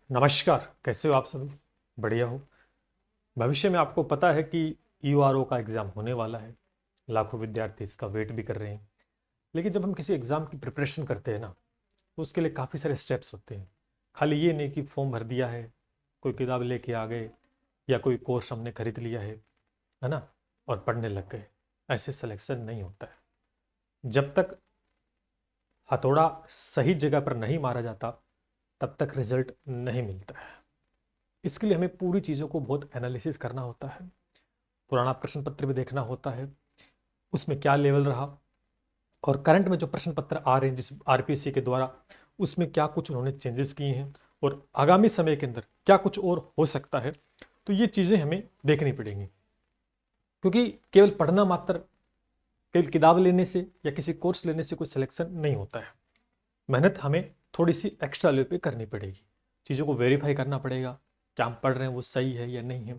नमस्कार, कैसे हो आप सभी? बढ़िया हो। भविष्य में आपको पता है कि यूआरओ का एग्ज़ाम होने वाला है। लाखों विद्यार्थी इसका वेट भी कर रहे हैं। लेकिन जब हम किसी एग्ज़ाम की प्रिपरेशन करते हैं ना, तो उसके लिए काफ़ी सारे स्टेप्स होते हैं। खाली ये नहीं कि फॉर्म भर दिया है, कोई किताब लेके आ गए या कोई कोर्स हमने खरीद लिया है ना? और पढ़ने लग गए। ऐसे सिलेक्शन नहीं होता है। जब तक हथौड़ा सही जगह पर नहीं मारा जाता, तब तक रिजल्ट नहीं मिलता है। इसके लिए हमें पूरी चीज़ों को बहुत एनालिसिस करना होता है। पुराना प्रश्न पत्र भी देखना होता है, उसमें क्या लेवल रहा और करंट में जो प्रश्न पत्र आ रहे हैं जिस आरपीएससी के द्वारा, उसमें क्या कुछ उन्होंने चेंजेस किए हैं और आगामी समय के अंदर क्या कुछ और हो सकता है। तो ये चीज़ें हमें देखनी पड़ेंगी, क्योंकि केवल पढ़ना मात्र, केवल किताब लेने से या किसी कोर्स लेने से कोई सिलेक्शन नहीं होता है। मेहनत हमें थोड़ी सी एक्स्ट्रा लेवल पे करनी पड़ेगी। चीज़ों को वेरीफाई करना पड़ेगा, क्या हम पढ़ रहे हैं वो सही है या नहीं है,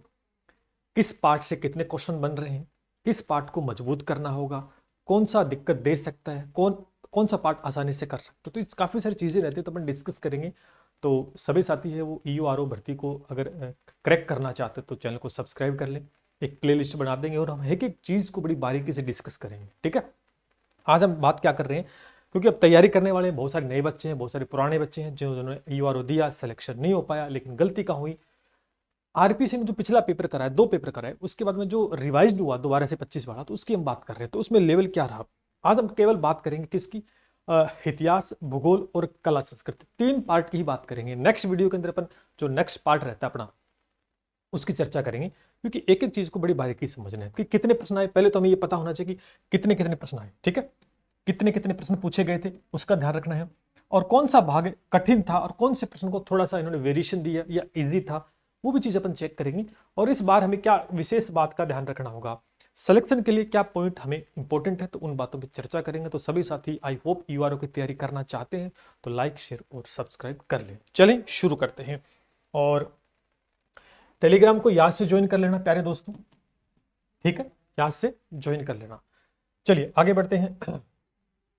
किस पार्ट से कितने क्वेश्चन बन रहे हैं, किस पार्ट को मजबूत करना होगा, कौन सा दिक्कत दे सकता है, कौन कौन सा पार्ट आसानी से कर सकते हो। तो काफ़ी सारी चीज़ें रहती है, तो अपन डिस्कस करेंगे। तो सभी साथी है वो ईयूआरओ भर्ती को अगर क्रैक करना चाहते हैं तो चैनल को सब्सक्राइब कर लें। एक प्लेलिस्ट बना देंगे और हम एक एक चीज़ को बड़ी बारीकी से डिस्कस करेंगे। ठीक है, आज हम बात क्या कर रहे हैं, क्योंकि अब तैयारी करने वाले बहुत सारे नए बच्चे हैं, बहुत सारे पुराने बच्चे हैं जिन्होंने ईयूआरओ दिया, सिलेक्शन नहीं हो पाया। लेकिन गलती कहाँ हुई, आरपीसी ने जो पिछला पेपर कराया, 2 पेपर कराए, उसके बाद में जो रिवाइज्ड हुआ दोबारा से 25 वाला, तो उसकी हम बात कर रहे हैं। तो उसमें लेवल क्या रहा, आज हम केवल बात करेंगे किसकी, इतिहास, भूगोल और कला संस्कृति, 3 पार्ट की ही बात करेंगे। नेक्स्ट वीडियो के अंदर अपन जो नेक्स्ट पार्ट रहता है अपना, उसकी चर्चा करेंगे, क्योंकि एक एक चीज को बड़ी बारीकी समझना है कि कितने प्रश्न आए। पहले तो हमें ये पता होना चाहिए कि कितने कितने प्रश्न आए। ठीक है, कितने कितने प्रश्न पूछे गए थे उसका ध्यान रखना है, और कौन सा भाग कठिन था और कौन से प्रश्न को थोड़ा सा इन्होंने वेरिएशन दिया या इजी था, वो भी चीज अपन चेक करेंगे। और इस बार हमें क्या विशेष बात का ध्यान रखना होगा, सिलेक्शन के लिए क्या पॉइंट हमें इंपॉर्टेंट है, तो उन बातों पर चर्चा करेंगे। तो सभी साथी आई होप यूआरओ की तैयारी करना चाहते हैं तो लाइक, शेयर और सब्सक्राइब कर लें। चलें शुरू करते हैं। और टेलीग्राम को याद से ज्वाइन कर लेना प्यारे दोस्तों, ठीक है, याद से ज्वाइन कर लेना। चलिए आगे बढ़ते हैं।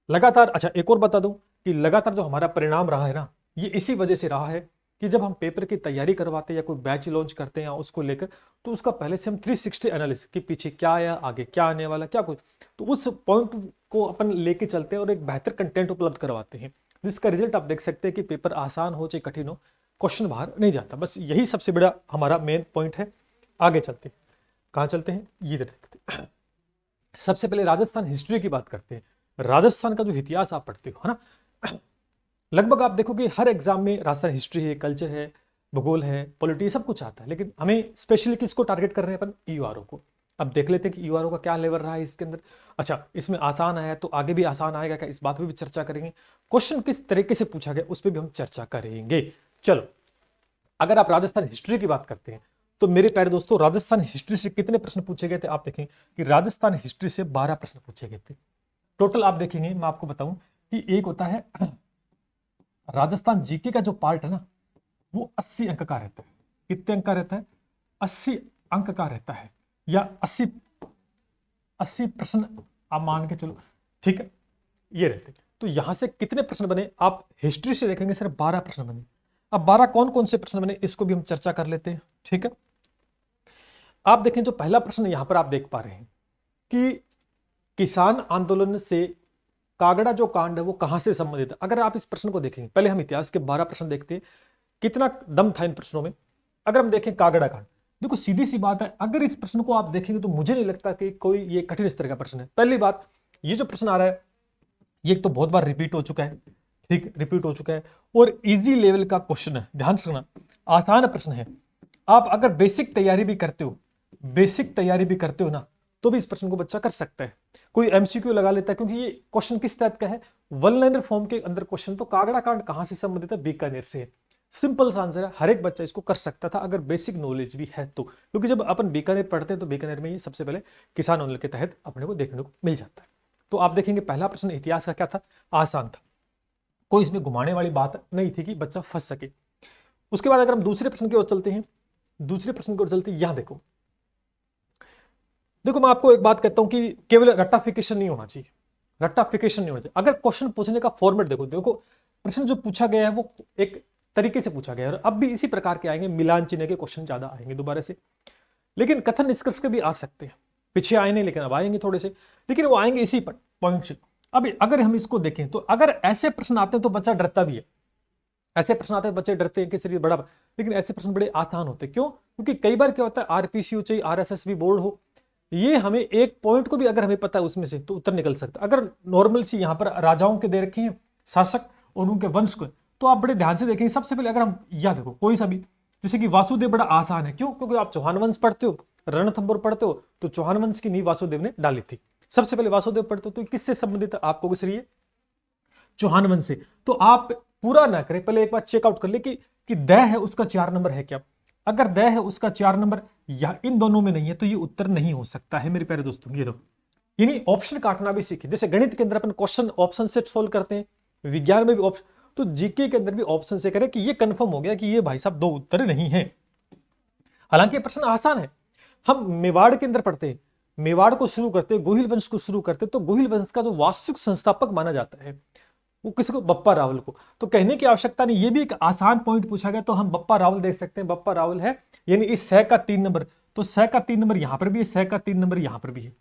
लगातार, अच्छा एक और बता दूं कि लगातार जो हमारा परिणाम रहा है ना, ये इसी वजह से रहा है कि जब हम पेपर की तैयारी करवाते हैं या कोई बैच लॉन्च करते हैं या उसको लेकर, तो उसका पहले से हम 360 एनालिसिस कि पीछे क्या आया, आगे क्या आने वाला, क्या कुछ, तो उस पॉइंट को अपन लेके चलते हैं और एक बेहतर कंटेंट उपलब्ध करवाते हैं, जिसका रिजल्ट आप देख सकते हैं कि पेपर आसान हो चाहे कठिन हो, क्वेश्चन बाहर नहीं जाता। बस यही सबसे बड़ा हमारा मेन पॉइंट है। आगे चलते हैं, कहाँ चलते हैं, ये इधर देखते हैं। सबसे पहले राजस्थान हिस्ट्री की बात करते हैं। राजस्थान का जो इतिहास आप पढ़ते हो है ना, लगभग आप देखो कि हर एग्जाम में राजस्थान हिस्ट्री है, कल्चर है, भूगोल है, पॉलिटी, सब कुछ आता है। लेकिन हमें स्पेशली किसको टारगेट कर रहे हैं अपन, ईयूआरओ को। अब देख लेते हैं कि ईयूआरओ का क्या लेवल रहा है इसके अंदर। अच्छा, इसमें आसान आया तो आगे भी आसान आएगा क्या, इस बात पे भी चर्चा करेंगे। क्वेश्चन किस तरीके से पूछा गया उस पर भी हम चर्चा करेंगे। चलो, अगर आप राजस्थान हिस्ट्री की बात करते हैं तो मेरे प्यारे दोस्तों, राजस्थान हिस्ट्री से कितने प्रश्न पूछे गए थे आप देखें कि राजस्थान हिस्ट्री से 12 प्रश्न पूछे गए थे टोटल। आप देखेंगे, मैं आपको बताऊं कि एक होता है राजस्थान जीके का जो पार्ट है ना, वो 80 अंक का रहता है। कितने अंक का रहता है, 80 अंक का रहता है, या 80 प्रश्न आप मान के चलो। ठीक है, ये रहते हैं। तो यहां से कितने प्रश्न बने, आप हिस्ट्री से देखेंगे सिर्फ 12 प्रश्न बने। अब 12 कौन कौन से प्रश्न बने इसको भी हम चर्चा कर लेते हैं। ठीक है, आप देखें जो पहला प्रश्न यहां पर आप देख पा रहे हैं कि किसान आंदोलन से कागड़ा जो कांड है वो कहां से संबंधित है। अगर आप इस प्रश्न को देखेंगे, पहले हम इतिहास के 12 प्रश्न देखते हैं, कितना दम था इन प्रश्नों में। अगर हम देखें कागड़ा कांड, देखो सीधी सी बात है, अगर इस प्रश्न को आप देखेंगे तो मुझे नहीं लगता कि कोई ये कठिन स्तर का प्रश्न है। पहली बात, ये जो प्रश्न आ रहा है ये तो बहुत बार रिपीट हो चुका है। ठीक, रिपीट हो चुका है और इजी लेवल का क्वेश्चन है, ध्यान रखना, आसान प्रश्न है। आप अगर बेसिक तैयारी भी करते हो, बेसिक तैयारी भी करते हो ना, तो भी इस प्रश्न को बच्चा कर सकता है। कोई एमसीक्यू लगा लेता है, क्योंकि ये क्वेश्चन किस टाइप का है, वन लाइनर फॉर्म के अंदर क्वेश्चन। तो कागड़ा कांड कहां से संबंधित है, बीकानेर से है। सिंपल सा आंसर है, हर एक बच्चा इसको कर सकता था अगर बेसिक नॉलेज भी है तो, क्योंकि जब अपन बीकानेर पढ़ते हैं तो बीकानेर में ये सबसे पहले किसान आंदोलन के तहत अपने को देखने को मिल जाता है। तो आप देखेंगे पहला प्रश्न इतिहास का क्या था, आसान था, कोई इसमें घुमाने वाली बात नहीं थी कि बच्चा फंस सके। उसके बाद अगर हम दूसरे प्रश्न की ओर चलते हैं, दूसरे प्रश्न की ओर चलते हैं, यहां देखो, देखो मैं आपको एक बात कहता हूं कि केवल रट्टाफिकेशन नहीं होना चाहिए, रट्टाफिकेशन नहीं होना चाहिए। अगर क्वेश्चन पूछने का फॉर्मेट देखो, देखो प्रश्न जो पूछा गया है वो एक तरीके से पूछा गया है और अब भी इसी प्रकार के आएंगे, मिलान चिन्ह के क्वेश्चन ज्यादा आएंगे दोबारा से। लेकिन कथन निष्कर्ष के भी आ सकते हैं, पीछे आए नहीं लेकिन अब आएंगे थोड़े से, लेकिन वो आएंगे इसी पॉइंट से। अब अगर हम इसको देखें तो अगर ऐसे प्रश्न आते हैं तो बच्चा डरता भी है, ऐसे प्रश्न आते हैं बच्चे डरते हैं कि सर ये बड़ा, लेकिन ऐसे प्रश्न बड़े आसान होते हैं। क्यों? क्योंकि कई बार क्या होता है, आरपीसी हो चाहे आरएसएस भी बोर्ड हो, ये हमें एक पॉइंट को भी अगर हमें पता है उसमें से तो उत्तर निकल सकता है। अगर नॉर्मल सी यहाँ पर राजाओं के दे रखे हैं, शासक और उनके वंश को, तो आप बड़े ध्यान से देखेंगे। सबसे पहले अगर हम यह देखो कोई सा भी, जैसे कि वासुदेव बड़ा आसान है। क्यों? क्योंकि आप चौहान वंश पढ़ते हो, रणथंबोर पढ़ते हो, तो चौहान वंश की नींव वासुदेव ने डाली थी। सबसे पहले वासुदेव पढ़ते हो तो किससे संबंधित है आपको गुजरिए, चौहान वंश से। तो आप पूरा ना करें, पहले एक बार चेकआउट कर ले कि द है उसका 4 नंबर है क्या। अगर द है उसका 4 नंबर या इन दोनों में नहीं है तो ये उत्तर नहीं हो सकता है मेरे प्यारे दोस्तों। ये दो यानी ऑप्शन काटना भी सीखे। जैसे गणित के अंदर अपन क्वेश्चन ऑप्शन से सोल्व करते हैं, विज्ञान में भी ऑप्शन, तो जीके के अंदर भी ऑप्शन से करें कि ये कंफर्म हो गया कि ये भाई साहब 2 उत्तर नहीं है। हालांकि प्रश्न आसान है। हम मेवाड़ के अंदर पढ़ते हैं, मेवाड़ को शुरू करते, गोहिल वंश को शुरू करते, तो गोहिल वंश का जो वास्तविक संस्थापक माना जाता है वो किसको, बप्पा रावल को। तो कहने की आवश्यकता नहीं, ये भी एक आसान पॉइंट पूछा गया तो हम बप्पा रावल देख सकते हैं, बप्पा रावल है। यानी इस सह का 3 नंबर, तो सह का 3 नंबर यहां पर भी है, सह का 3 नंबर यहां पर भी है,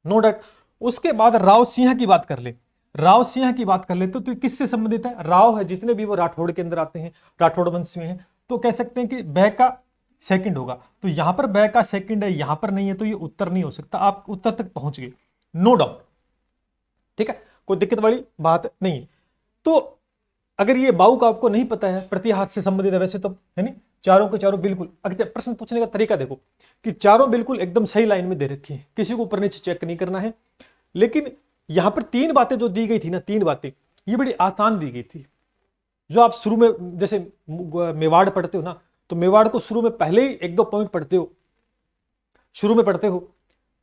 नो डाउट। उसके बाद राव सिंह की बात कर ले, राव सिंह की बात कर ले तो किससे संबंधित है, राव है जितने भी वो राठौड़ के अंदर आते हैं, राठौड़ वंश में है, तो कह सकते हैं कि बै का सेकंड होगा। तो यहां पर बै का सेकंड है, यहां पर नहीं है, तो ये उत्तर नहीं हो सकता। आप उत्तर तक पहुंच गए, नो डाउट, ठीक है, कोई दिक्कत वाली बात नहीं। तो अगर ये बाऊ का आपको नहीं पता है, प्रतिहार से संबंधित है वैसे तो, है नहीं, चारों के चारों बिल्कुल। अगर प्रश्न पूछने का तरीका देखो कि चारों बिल्कुल एकदम सही लाइन में दे रखी है, किसी को ऊपर नीचे चेक नहीं करना है। लेकिन यहां पर 3 बातें जो दी गई थी ना, 3 बातें ये बड़ी आसान दी गई थी। जो आप शुरू में जैसे मेवाड़ पढ़ते हो ना, तो मेवाड़ को शुरू में पहले ही 1-2 पॉइंट पढ़ते हो, शुरू में पढ़ते हो।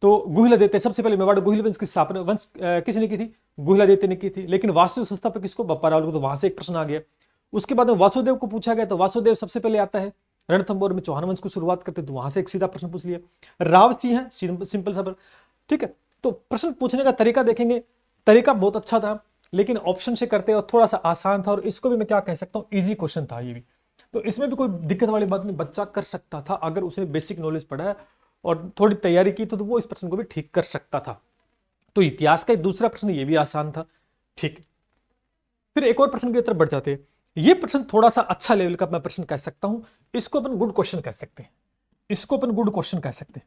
तो गुहिलादित्य, सबसे पहले मेवाड़ गोहिल वंश की स्थापना वंश किसने की थी, गुहिलादित्य ने की थी। लेकिन वास्तविक संस्थापक किसको, बप्पा रावल को, तो वहां से एक प्रश्न आ गया। उसके बाद में वासुदेव को पूछा गया, तो वासुदेव सबसे पहले आता है, रणथंबोर में चौहान वंश को शुरुआत करते, तो वहां से एक सीधा प्रश्न पूछ लिया। राव सिंह है, सिंपल सा, ठीक है। तो प्रश्न पूछने का तरीका देखेंगे, तरीका बहुत अच्छा था, लेकिन ऑप्शन से करते और थोड़ा सा आसान था, और इसको भी मैं क्या कह सकता हूँ, इजी क्वेश्चन था ये भी। तो इसमें भी कोई दिक्कत वाली बात नहीं, बच्चा कर सकता था अगर उसने बेसिक नॉलेज पढ़ा है और थोड़ी तैयारी की, तो वो इस प्रश्न को भी ठीक कर सकता था। तो इतिहास का दूसरा प्रश्न ये भी आसान था, ठीक। फिर एक और प्रश्न की तरफ बढ़ जाते हैं। ये प्रश्न थोड़ा सा अच्छा लेवल का मैं प्रश्न कह सकता हूं, इसको अपन गुड क्वेश्चन कह सकते हैं, इसको अपन गुड क्वेश्चन कह सकते हैं,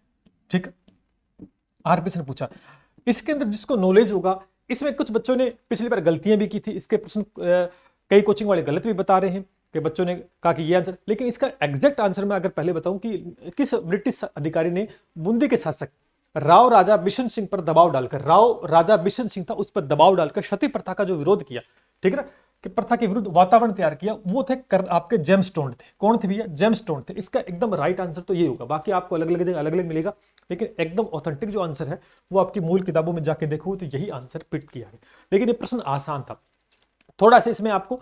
ठीक। आरपीएस ने पूछा, इसके अंदर जिसको नॉलेज होगा, इसमें कुछ बच्चों ने पिछली बार गलतियां भी की थी, इसके प्रश्न कई कोचिंग वाले गलत भी बता रहे हैं कि बच्चों ने कहा कि ये आंसर, लेकिन इसका एग्जैक्ट आंसर मैं अगर पहले बताऊं कि किस ब्रिटिश अधिकारी ने बूंदी के शासक राव राजा बिशन सिंह पर दबाव डालकर, राव राजा बिशन सिंह था उस पर दबाव डालकर सती प्रथा का जो विरोध किया, ठीक है ना, कि प्रथा के विरुद्ध वातावरण तैयार किया, वो थे आपके जेम्स टोन थे। कौन थे भैया? जेम्स टोन थे। इसका एकदम राइट आंसर तो ये होगा, बाकी आपको अलग अलग जगह अलग अलग मिलेगा, लेकिन एकदम ऑथेंटिक जो आंसर है वो आपकी मूल किताबों में जाके देखो तो यही आंसर पिट किया है। लेकिन ये प्रश्न आसान था, थोड़ा सा इसमें आपको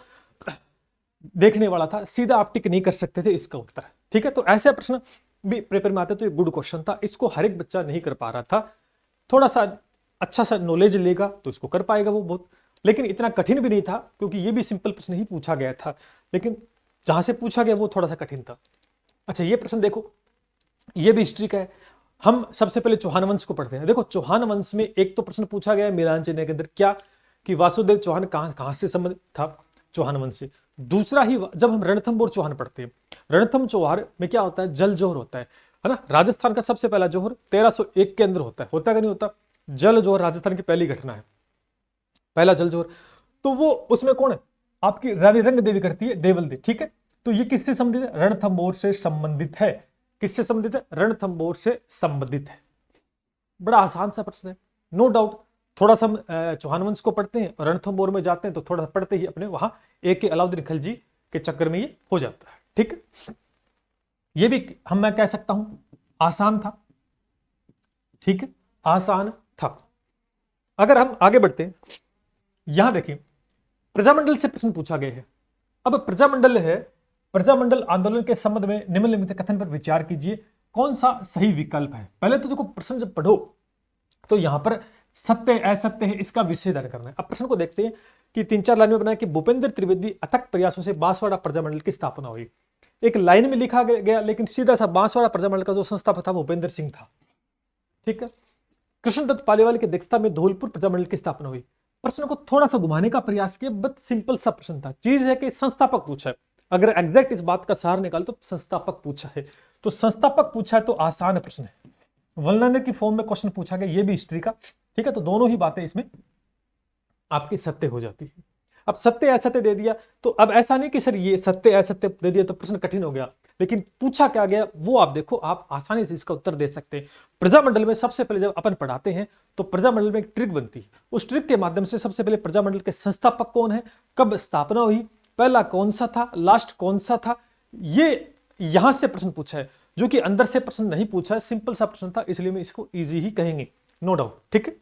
देखने वाला था, सीधा आप टिक नहीं कर सकते थे इसका उत्तर, ठीक है। तो ऐसे प्रश्न भी पेपर में आते तो ये गुड क्वेश्चन था, इसको हर एक बच्चा नहीं कर पा रहा था। थोड़ा सा अच्छा सा नॉलेज लेगा तो इसको कर पाएगा वो बहुत, लेकिन इतना कठिन भी नहीं था क्योंकि ये भी सिंपल प्रश्न ही पूछा गया था, लेकिन जहां से पूछा गया वो थोड़ा सा कठिन था। अच्छा, ये प्रश्न देखो, ये भी हिस्ट्री का है। हम सबसे पहले चौहान वंश को पढ़ते हैं। देखो, चौहान वंश में एक तो प्रश्न पूछा गया मिलान चिन्ह के अंदर, क्या कि वासुदेव चौहान कहां से संबंधित था, चौहान वंश से। दूसरा ही जब हम रणथंबोर चौहान पढ़ते हैं, रणथंब चौहान में क्या होता है, जल जोहर होता है ना। राजस्थान का सबसे पहला जोहर 1301 के अंदर होता है कि नहीं होता? जल जोहर राजस्थान की पहली घटना है, पहला जल जोहर। तो वो उसमें कौन है? आपकी रानी रंग देवी करती है, देवल दे, ठीक है। तो ये किससे संबंधित है? रणथंबोर से संबंधित है। किससे संबंधित है? रणथंबोर से संबंधित है। बड़ा आसान सा प्रश्न है, नो डाउट। थोड़ा सा चौहान वंश को पढ़ते हैं, रणथंबोर में जाते हैं तो थोड़ा पढ़ते ही अपने वहां एक के अलाउद्दीन खिलजी के चक्कर में ये हो जाता है, ठीक। ये भी मैं कह सकता हूं आसान था, ठीक है, आसान था। अगर हम आगे बढ़ते हैं, यहां देखिए प्रजामंडल से प्रश्न पूछा गया है। अब प्रजामंडल है, प्रजामंडल आंदोलन के संबंध में निम्नलिखित कथन पर विचार कीजिए, कौन सा सही विकल्प है। पहले तो देखो, प्रश्न जब पढ़ो तो यहां पर सत्य असत्य है इसका विषय करना है। अब प्रश्न को देखते हैं कि 3-4 लाइन में बनाया कि भूपेंद्र त्रिवेदी अथक प्रयासों से बांसवाड़ा प्रजामंडल की स्थापना हुई। एक लाइन में लिखा गया, लेकिन सीधा सा बांसवाड़ा प्रजामंडल का जो संस्थापक था भूपेंद्र सिंह था। ठीक है। कृष्णदत्त पालीवाल की अध्यक्षता में धौलपुर प्रजामंडल की स्थापना हुई। प्रश्न को थोड़ा सा घुमाने का प्रयास किया, बट सिंपल सा प्रश्न था। चीज है कि संस्थापक पूछा है, अगर एग्जैक्ट इस बात का सार निकाल तो संस्थापक पूछा है, तो संस्थापक पूछा है तो आसान प्रश्न है। वल्लनर की फॉर्म में क्वेश्चन पूछा गया, ये भी हिस्ट्री का। ठीक है, तो दोनों ही बातें इसमें आपकी सत्य हो जाती है। अब सत्य असत्य दे दिया तो अब ऐसा नहीं कि सर ये सत्य असत्य दे दिया तो प्रश्न कठिन हो गया, लेकिन पूछा क्या गया वो आप देखो, आप आसानी से इसका उत्तर दे सकते हैं। प्रजामंडल में सबसे पहले जब अपन पढ़ाते हैं तो प्रजामंडल में एक ट्रिक बनती है, उस ट्रिक के माध्यम से सबसे पहले प्रजामंडल के संस्थापक कौन है, कब स्थापना हुई, पहला कौन सा था, लास्ट कौन सा था, ये यहां से प्रश्न पूछा है, जो कि अंदर से प्रश्न नहीं पूछा है, सिंपल सा प्रश्न था, इसलिए मैं इसको इजी ही कहेंगे, नो डाउट। ठीक है।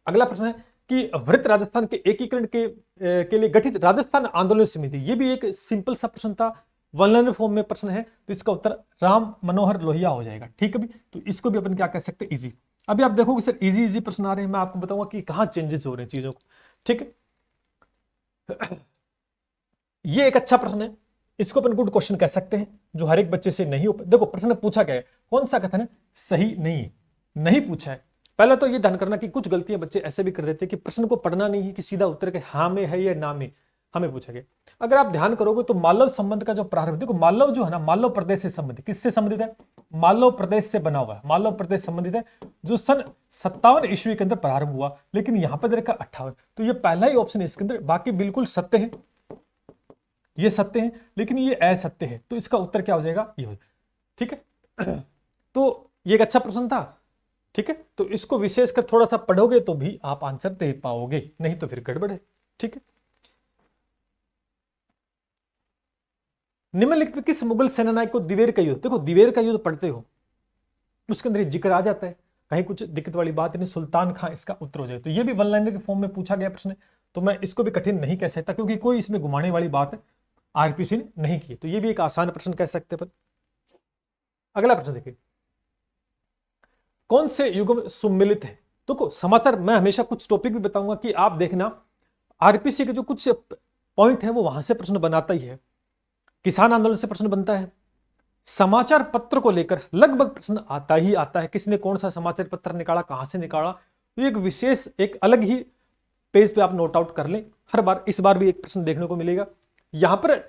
अगला प्रश्न है कि वृत्त राजस्थान के एकीकरण के लिए गठित राजस्थान आंदोलन समिति, ये भी एक सिंपल सा प्रश्न था, वल्लनर फॉर्म में प्रश्न है, तो इसका उत्तर राम मनोहर लोहिया हो जाएगा। ठीक है भी, तो इसको भी अपन क्या कह सकते हैं, इजी। अभी आप देखोगे सर इजी इजी प्रश्न आ रहे हैं, मैं आपको बताऊंगा कि कहां चेंजेस हो रहे हैं चीजों को। ठीक है। ये एक अच्छा प्रश्न है, इसको अपन गुड क्वेश्चन कह सकते हैं, जो हर एक बच्चे से नहीं हो। देखो प्रश्न पूछा गया है, कौन सा कथन है सही नहीं है, नहीं पूछा है। पहले तो ये ध्यान करना कि कुछ गलतियां बच्चे ऐसे भी कर देते हैं कि प्रश्न को पढ़ना नहीं है कि सीधा उत्तर के हाँ में है या ना में हमें पूछा गया। अगर आप ध्यान करोगे तो मालव संबंध का जो प्रारंभ, देखो मालव जो है ना, मालव प्रदेश से संबंधित, किससे संबंधित है, मालव प्रदेश से बना हुआ है, मालव प्रदेश संबंधित है, जो सन 57 ईस्वी के अंदर प्रारंभ हुआ, लेकिन यहां पर देखा 58, तो ये पहला ही ऑप्शन है इसके अंदर, बाकी बिल्कुल सत्य है, ये सत्य है, लेकिन ये असत्य है, तो इसका उत्तर क्या हो जाएगा, ये हो जाएगा। ठीक है। तो ये एक अच्छा प्रश्न था। ठीक है, तो इसको विशेष कर थोड़ा सा पढ़ोगे तो भी आप आंसर दे पाओगे, नहीं तो फिर गड़बड़ है। ठीक है। निम्नलिखित में किस मुगल सेनानायक को दिवेर का युद्ध, देखो दिवेर का युद्ध पढ़ते हो उसके अंदर जिक्र आ जाता है, कहीं कुछ दिक्कत वाली बात नहीं, सुल्तान खां इसका उत्तर हो जाए। तो ये भी वन लाइनर के फॉर्म में पूछा गया प्रश्न है, तो मैं इसको भी कठिन नहीं कह सकता, क्योंकि कोई इसमें घुमाने वाली बात आरपीसी ने नहीं की, तो ये भी एक आसान प्रश्न कह सकते हैं। अगला प्रश्न देखिए, कौन से युग में सुम्मिलित है। देखो समाचार मैं हमेशा कुछ टॉपिक भी बताऊंगा कि आप देखना आरपीसी के जो कुछ पॉइंट है वो वहां से प्रश्न बनाता ही है, किसान आंदोलन से प्रश्न बनता है, समाचार पत्र को लेकर लगभग प्रश्न आता ही आता है, किसने कौन सा समाचार पत्र निकाला, कहां से निकाला, तो एक विशेष एक अलग ही पेज पे आप नोट आउट कर लें हर बार। इस बार भी एक प्रश्न देखने को मिलेगा, यहां पर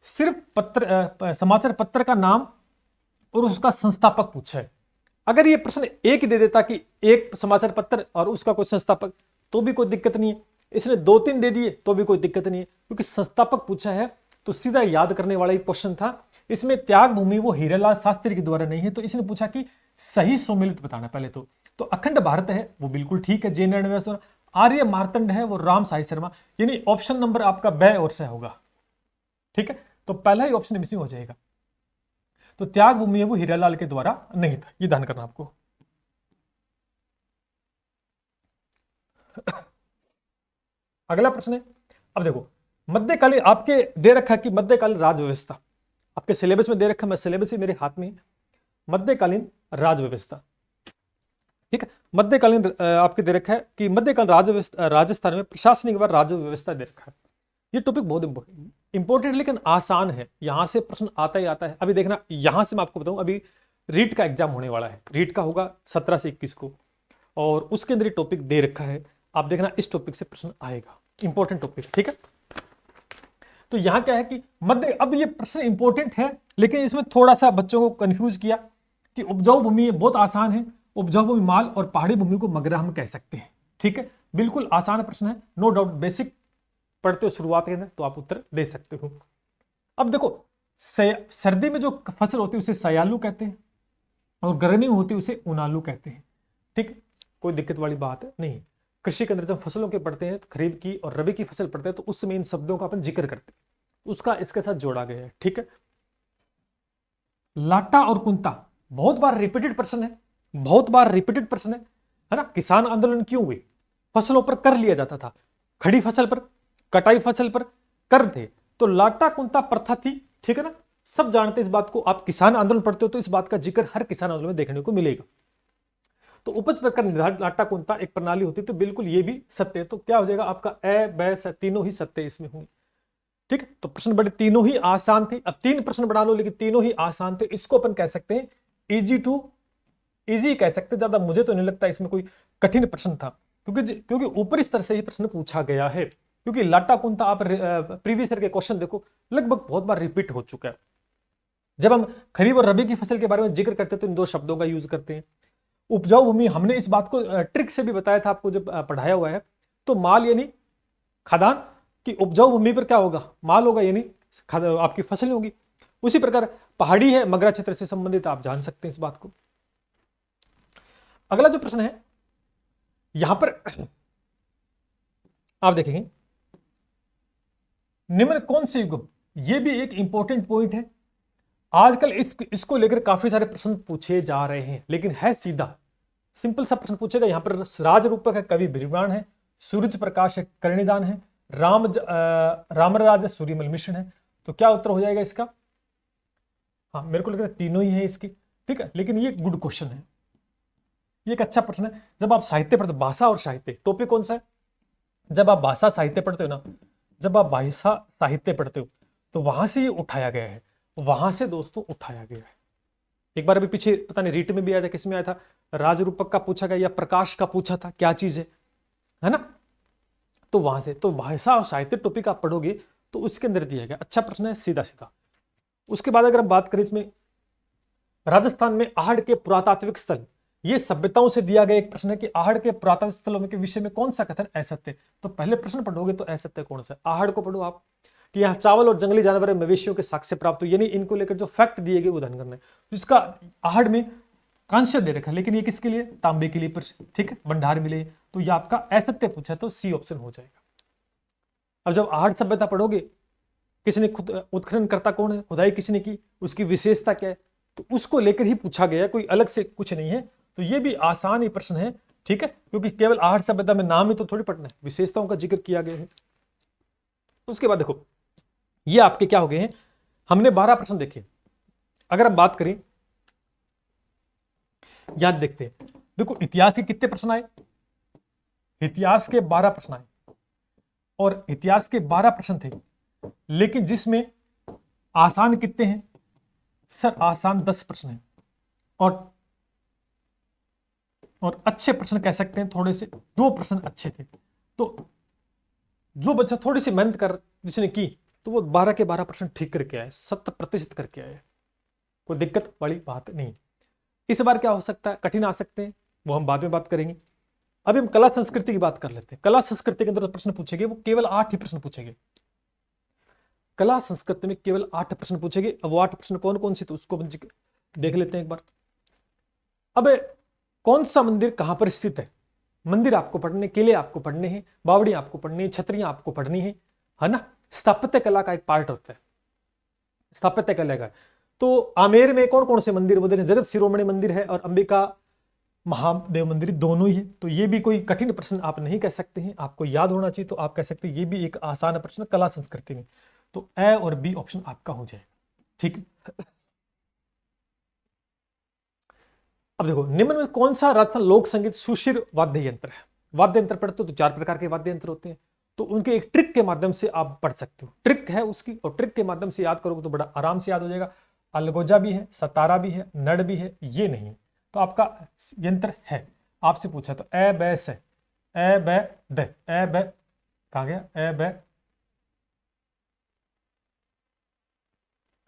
सिर्फ पत्र समाचार पत्र का नाम और उसका संस्थापक पूछा है। अगर ये प्रश्न एक ही दे देता कि एक समाचार पत्र और उसका कोई संस्थापक, तो भी कोई दिक्कत नहीं है, इसने 2-3 दे दिए तो भी कोई दिक्कत नहीं है, क्योंकि संस्थापक पूछा है तो सीधा याद करने वाला ही क्वेश्चन था। इसमें त्याग भूमि वो हीरालाल शास्त्री के द्वारा नहीं है, तो इसने पूछा कि सही सुमेलित बताना पहले तो अखंड भारत है वो बिल्कुल ठीक है, जे नारायण द्वारा, आर्य मार्तंड है वो राम साई शर्मा, यानी ऑप्शन नंबर आपका ब और से होगा। ठीक है, तो पहला ही ऑप्शन मिसिंग हो जाएगा, तो त्याग भूमि है वो हीरालाल के द्वारा नहीं था, ये ध्यान करना आपको। अगला प्रश्न है, अब देखो मध्यकालीन आपके दे रखा कि मध्यकालीन राज व्यवस्था, आपके सिलेबस में दे रखा, मैं सिलेबस ही मेरे हाथ में, मध्यकालीन राज व्यवस्था। ठीक है, मध्यकालीन आपके दे रखा है कि मध्यकालीन राज व्यवस्था राजस्थान में प्रशासनिक व राज व्यवस्था दे रखा है। ये टॉपिक बहुत इंपॉर्टेंट लेकिन आसान है, यहां से प्रश्न आता ही आता है। अभी देखना यहां से मैं आपको बताऊं, अभी रीट का एग्जाम होने वाला है, रीट का होगा 17 से 21 को, और उसके अंदर टॉपिक दे रखा है, आप देखना इस टॉपिक से प्रश्न आएगा, इंपॉर्टेंट टॉपिक। ठीक है, तो यहां क्या है कि मध्य, अब ये प्रश्न इंपॉर्टेंट है लेकिन इसमें थोड़ा सा बच्चों को कंफ्यूज किया कि उपजाऊ भूमि बहुत आसान है, उपजाऊ भूमि माल और पहाड़ी भूमि को मगरा हम कह सकते हैं। ठीक है, बिल्कुल आसान प्रश्न है, नो डाउट, बेसिक पढ़ते हो शुरुआत के अंदर तो आप उत्तर दे सकते हो। अब देखो सर्दी में जो फसल होती है उसे सयालू कहते हैं, और गर्मी में होती है उसे उनालू कहते हैं। ठीक, कोई दिक्कत वाली बात नहीं। कृषि के अंदर जब फसलों के पढ़ते हैं, खरीफ की और रबी की फसल पढ़ते हैं, तो उस समय इन शब्दों का अपन जिक्र करते हैं, उसका इसके साथ जोड़ा गया है। ठीक है, लाटा और कुंता बहुत बार रिपीटेड प्रश्न है, बहुत बार रिपीटेड प्रश्न है ना। किसान आंदोलन क्यों हुए, फसलों पर कर लिया जाता था, खड़ी फसल पर, कटाई फसल पर कर थे, तो लाटा कुंता प्रथा थी। ठीक है ना, सब जानते इस बात को, आप किसान आंदोलन पढ़ते हो तो इस बात का जिक्र हर किसान आंदोलन में देखने को मिलेगा। तो उपज प्रकार निर्धारित लाटा कौन था एक प्रणाली होती, तो बिल्कुल ये भी सत्य है। तो क्या हो जाएगा आपका ए ब स तीनों ही सत्य इसमें होंगे। ठीक है, तो प्रश्न बड़े तीनों ही आसान थे। अब 3 प्रश्न बना लो, लेकिन तीनों ही आसान थे। इसको अपन कह सकते हैं इजी टू इजी कह सकते हैं। ज्यादा मुझे तो नहीं लगता इसमें कोई कठिन प्रश्न था, क्योंकि ऊपरी स्तर से ही प्रश्न पूछा गया है। क्योंकि लाटा कौन था, आप प्रीवियस ईयर के क्वेश्चन देखो, लगभग बहुत बार रिपीट हो चुका है। जब हम खरीफ और रबी की फसल के बारे में जिक्र करते हैं तो इन 2 शब्दों का यूज करते हैं। उपजाऊ भूमि, हमने इस बात को ट्रिक से भी बताया था आपको जब पढ़ाया हुआ है। तो माल यानी खदान की उपजाऊ भूमि पर क्या होगा, माल होगा, यानी आपकी फसल होगी। उसी प्रकार पहाड़ी है, मगरा क्षेत्र से संबंधित, आप जान सकते हैं इस बात को। अगला जो प्रश्न है यहां पर आप देखेंगे, निम्न कौन से युग, यह भी एक इंपॉर्टेंट पॉइंट है। आजकल इसको लेकर काफी सारे प्रश्न पूछे जा रहे हैं, लेकिन है सीधा सिंपल सा प्रश्न पूछेगा। यहां पर राज रूपक है, कवि बिरबान है, सूरज प्रकाश है, करणिदान है, रामराज है, सूर्यमल मिश्रण है। तो क्या उत्तर हो जाएगा इसका? हाँ, मेरे को लगता है तीनों ही है इसकी। ठीक है, लेकिन ये गुड क्वेश्चन है, ये एक अच्छा प्रश्न है। जब आप साहित्य पढ़ते, भाषा और साहित्य, टॉपिक कौन सा है? जब आप भाषा साहित्य पढ़ते हो ना, जब आप भाषा साहित्य पढ़ते हो तो वहां से ये उठाया गया है, वहां से दोस्तों उठाया गया है। एक बार अभी पीछे पता नहीं रीट में भी आया था, किसमें आया था, राजरूपक का पूछा गया या प्रकाश का पूछा था, क्या चीज है ना। तो वहां से, तो भाषा और साहित्य टॉपिक आप पढ़ोगे तो उसके अंदर दिया गया अच्छा प्रश्न है, सीधा सीधा। उसके बाद अगर हम बात करें इसमें, राजस्थान में आहड़ के पुरातात्विक स्थल, ये सभ्यताओं से दिया गया एक प्रश्न है कि आहड़ के पुरातात्विक स्थलों के विषय में कौन सा कथन असत्य। तो पहले प्रश्न पढ़ोगे तो असत्य कौन सा, आहड़ को पढ़ो आप, कि यहाँ चावल और जंगली जानवर मवेशियों के साक्ष्य प्राप्त हुए, यानी इनको लेकर जो फैक्ट दिए गए वो ध्यान करना है। जिसका आहड़ में कांस्य दे रखा है, लेकिन ये किसके लिए, तांबे के लिए, ठीक है, भंडार मिले, तो ये आपका असत्य पूछा, तो सी ऑप्शन हो जाएगा। अब जब आहड़ सभ्यता पढ़ोगे, किसने खुद उत्खनन करता कौन है, खुदाई किसने की, उसकी विशेषता क्या है, तो उसको लेकर ही पूछा गया, कोई अलग से कुछ नहीं है। तो ये भी आसान ही प्रश्न है, ठीक है, क्योंकि केवल आहड़ सभ्यता में नाम ही तो थोड़ी पढ़ना है, विशेषताओं का जिक्र किया गया है। उसके बाद देखो, ये आपके क्या हो गए हैं, हमने 12 प्रश्न देखे। अगर हम बात करें, याद देखते हैं, देखो इतिहास के कितने प्रश्न आए, इतिहास के 12 प्रश्न आए, और इतिहास के 12 प्रश्न थे, लेकिन जिसमें आसान कितने हैं सर, आसान 10 प्रश्न हैं, और अच्छे प्रश्न कह सकते हैं थोड़े से 2 प्रश्न अच्छे थे। तो जो बच्चा थोड़ी सी मेहनत कर जिसने की, तो वो 12 के 12 प्रश्न ठीक करके आए, 70% करके आए, कोई दिक्कत वाली बात नहीं। इस बार क्या हो सकता है, कठिन आ सकते हैं, वो हम बाद में बात करेंगे। अभी हम कला संस्कृति की बात कर लेते हैं। कला संस्कृति के अंदर प्रश्न पूछेंगे वो केवल 8 ही प्रश्न पूछेंगे, कला संस्कृति में केवल 8 प्रश्न पूछेंगे। अब वो 8 प्रश्न कौन कौन से, तो उसको देख लेते हैं एक बार। अब कौन सा मंदिर कहां पर स्थित है, मंदिर आपको पढ़ने, किले आपको पढ़ने हैं, बावड़ी आपको पढ़नी है, छतरियां आपको पढ़नी है ना। स्थापत्य कला का एक पार्ट होता है, स्थापत्य कला का। तो आमेर में कौन कौन से मंदिर, वो देखें, जगत शिरोमणि मंदिर है और अंबिका महादेव मंदिर, दोनों ही है। तो ये भी कोई कठिन प्रश्न आप नहीं कह सकते हैं, आपको याद होना चाहिए, तो आप कह सकते हैं ये भी एक आसान प्रश्न कला संस्कृति में। तो ए और बी ऑप्शन आपका हो जाएगा, ठीक है। अब देखो, निम्न में कौन सा राजस्थान लोक संगीत सुशिर वाद्य यंत्र है। वाद्य यंत्र पढ़ते हो तो 4 प्रकार के वाद्य यंत्र होते हैं, तो उनके एक ट्रिक के माध्यम से आप पढ़ सकते हो, ट्रिक है उसकी, और ट्रिक के माध्यम से याद करोगे तो बड़ा आराम से याद हो जाएगा। अलगोजा भी है, सतारा भी है, नड़ भी है, ये नहीं तो आपका यंत्र है। आपसे पूछा तो ए बै से, ए बै द, ए बै कहा गया, ए बै,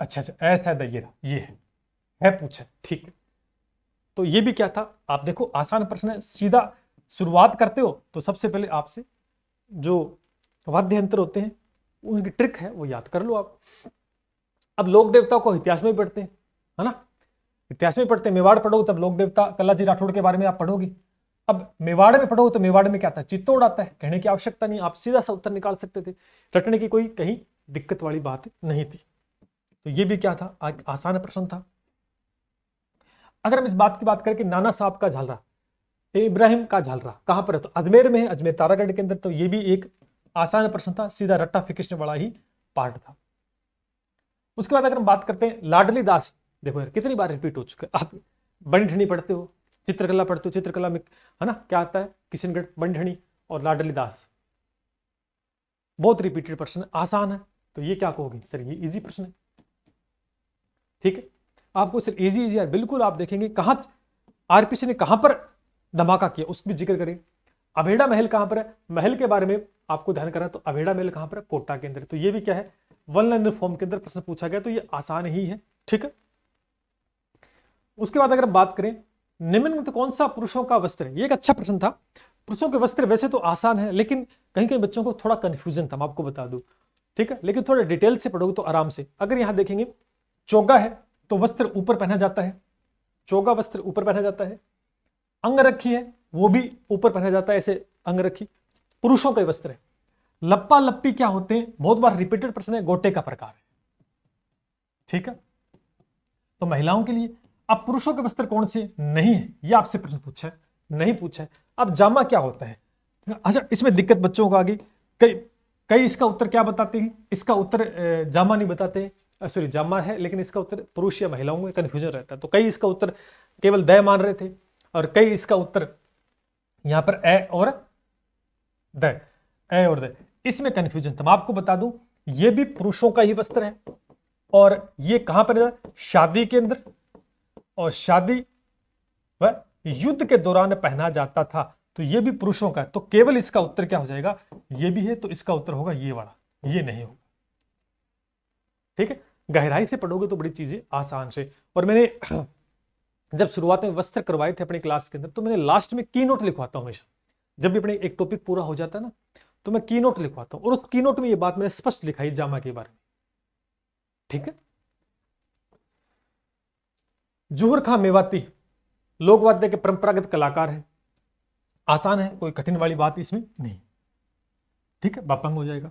अच्छा ऐसा है, ये है पूछा, ठीक है। तो ये भी क्या था, आप देखो आसान प्रश्न है, सीधा शुरुआत करते हो तो सबसे पहले आपसे जो वाद्य यंत्र होते हैं उनकी ट्रिक है वो याद कर लो आप। अब लोक देवताओं को इतिहास में भी पढ़ते हैं, है ना, इतिहास में पढ़ते हैं। मेवाड़ पढ़ोगे तब लोक देवता कल्लाजी राठौड़ के बारे में आप पढ़ोगे। अब मेवाड़ में पढ़ोगे तो मेवाड़ में क्या आता है, चित्तौड़ आता है, कहने की आवश्यकता नहीं, आप सीधा सा उत्तर निकाल सकते थे, रटने की कोई कहीं दिक्कत वाली बात नहीं थी। तो ये भी क्या था, आसान प्रश्न था। अगर हम इस बात की बात करें कि नाना साहब का झालरा, इब्राहिम का झालरा कहां पर है, तो अजमेर में है, अजमेर तारागढ़ के अंदर। तो ये भी एक आसान प्रश्न था, सीधा रट्टा फिकेशन वाला ही पार्ट था। उसके बाद अगर हम बात करते हैं लाडली दास, देखो यार कितनी बार रिपीट हो चुका है, आप बनी ठंडी पढ़ते हो, चित्रकला पढ़ते हो, चित्रकला में है ना क्या आता है, किशनगढ़, बंढणी और लाडली दास। बहुत रिपीटेड प्रश्न है, आसान है, तो ये क्या कहोगे सर, ये इजी प्रश्न है। ठीक है, आपको सर इजी इजी यार, बिल्कुल आप देखेंगे कहां आरपीसी ने कहां पर धमाका किया उसकी भी जिक्र करें। अभेड़ा महल कहां पर है, महल के बारे में आपको ध्यान करना, तो अभेड़ा महल कहां पर है, कोटा के अंदर। तो ये भी क्या है, वन लाइनर फॉर्म के अंदर प्रश्न पूछा गया, तो ये आसान ही है। ठीक है, उसके बाद अगर बात करें निम्न में तो कौन सा पुरुषों का वस्त्र है, ये एक अच्छा प्रश्न था। पुरुषों के वस्त्र वैसे तो आसान है, लेकिन कहीं कहीं बच्चों को थोड़ा कंफ्यूजन था, मैं आपको बता दूं। ठीक है, लेकिन थोड़ा डिटेल से पढ़ोगे तो आराम से। अगर यहां देखेंगे चोगा है तो वस्त्र ऊपर पहना जाता है, चोगा वस्त्र ऊपर पहना जाता है। अंगरखी है वो भी ऊपर पहना जाता है, ऐसे अंगरखी पुरुषों के वस्त्र है। लप्पा लप्पी क्या होते हैं, बहुत बार रिपीटेड प्रश्न है, गोटे का प्रकार है। ठीक है, तो महिलाओं के लिए। अब पुरुषों के वस्त्र कौन से नहीं है, ये आपसे प्रश्न पूछा है, नहीं पूछा है। अब जामा क्या होता है, अच्छा इसमें दिक्कत बच्चों को आ गई, कई इसका उत्तर क्या बताते हैं, इसका उत्तर जामा नहीं बताते, सॉरी जामा है लेकिन इसका उत्तर पुरुष या महिलाओं में कंफ्यूजन रहता है। तो कई इसका उत्तर केवल दय मान रहे थे, और कई इसका उत्तर यहां पर ए और द, ए और द, इसमें कंफ्यूजन था। मैं आपको बता दूं ये भी पुरुषों का ही वस्त्र है, और ये कहां पर, शादी के अंदर, और शादी व युद्ध के दौरान पहना जाता था, तो ये भी पुरुषों का है। तो केवल इसका उत्तर क्या हो जाएगा, ये भी है, तो इसका उत्तर होगा ये वाला, ये नहीं होगा। ठीक है, गहराई से पढ़ोगे तो बड़ी चीजें आसान से। और मैंने जब शुरुआत में वस्त्र करवाए थे अपनी क्लास के अंदर, तो मैंने लास्ट में की नोट लिखवाता हूं हमेशा, जब भी अपने एक टॉपिक पूरा हो जाता है ना, तो मैं की नोट लिखवाता हूं, और उस की नोट में ये बात मैंने स्पष्ट लिखाई जामा के बारे में। ठीक है, जौहर खां मेवाती लोकवाद्य के परंपरागत कलाकार है, आसान है, कोई कठिन वाली बात इसमें नहीं। ठीक है, बापंग हो जाएगा।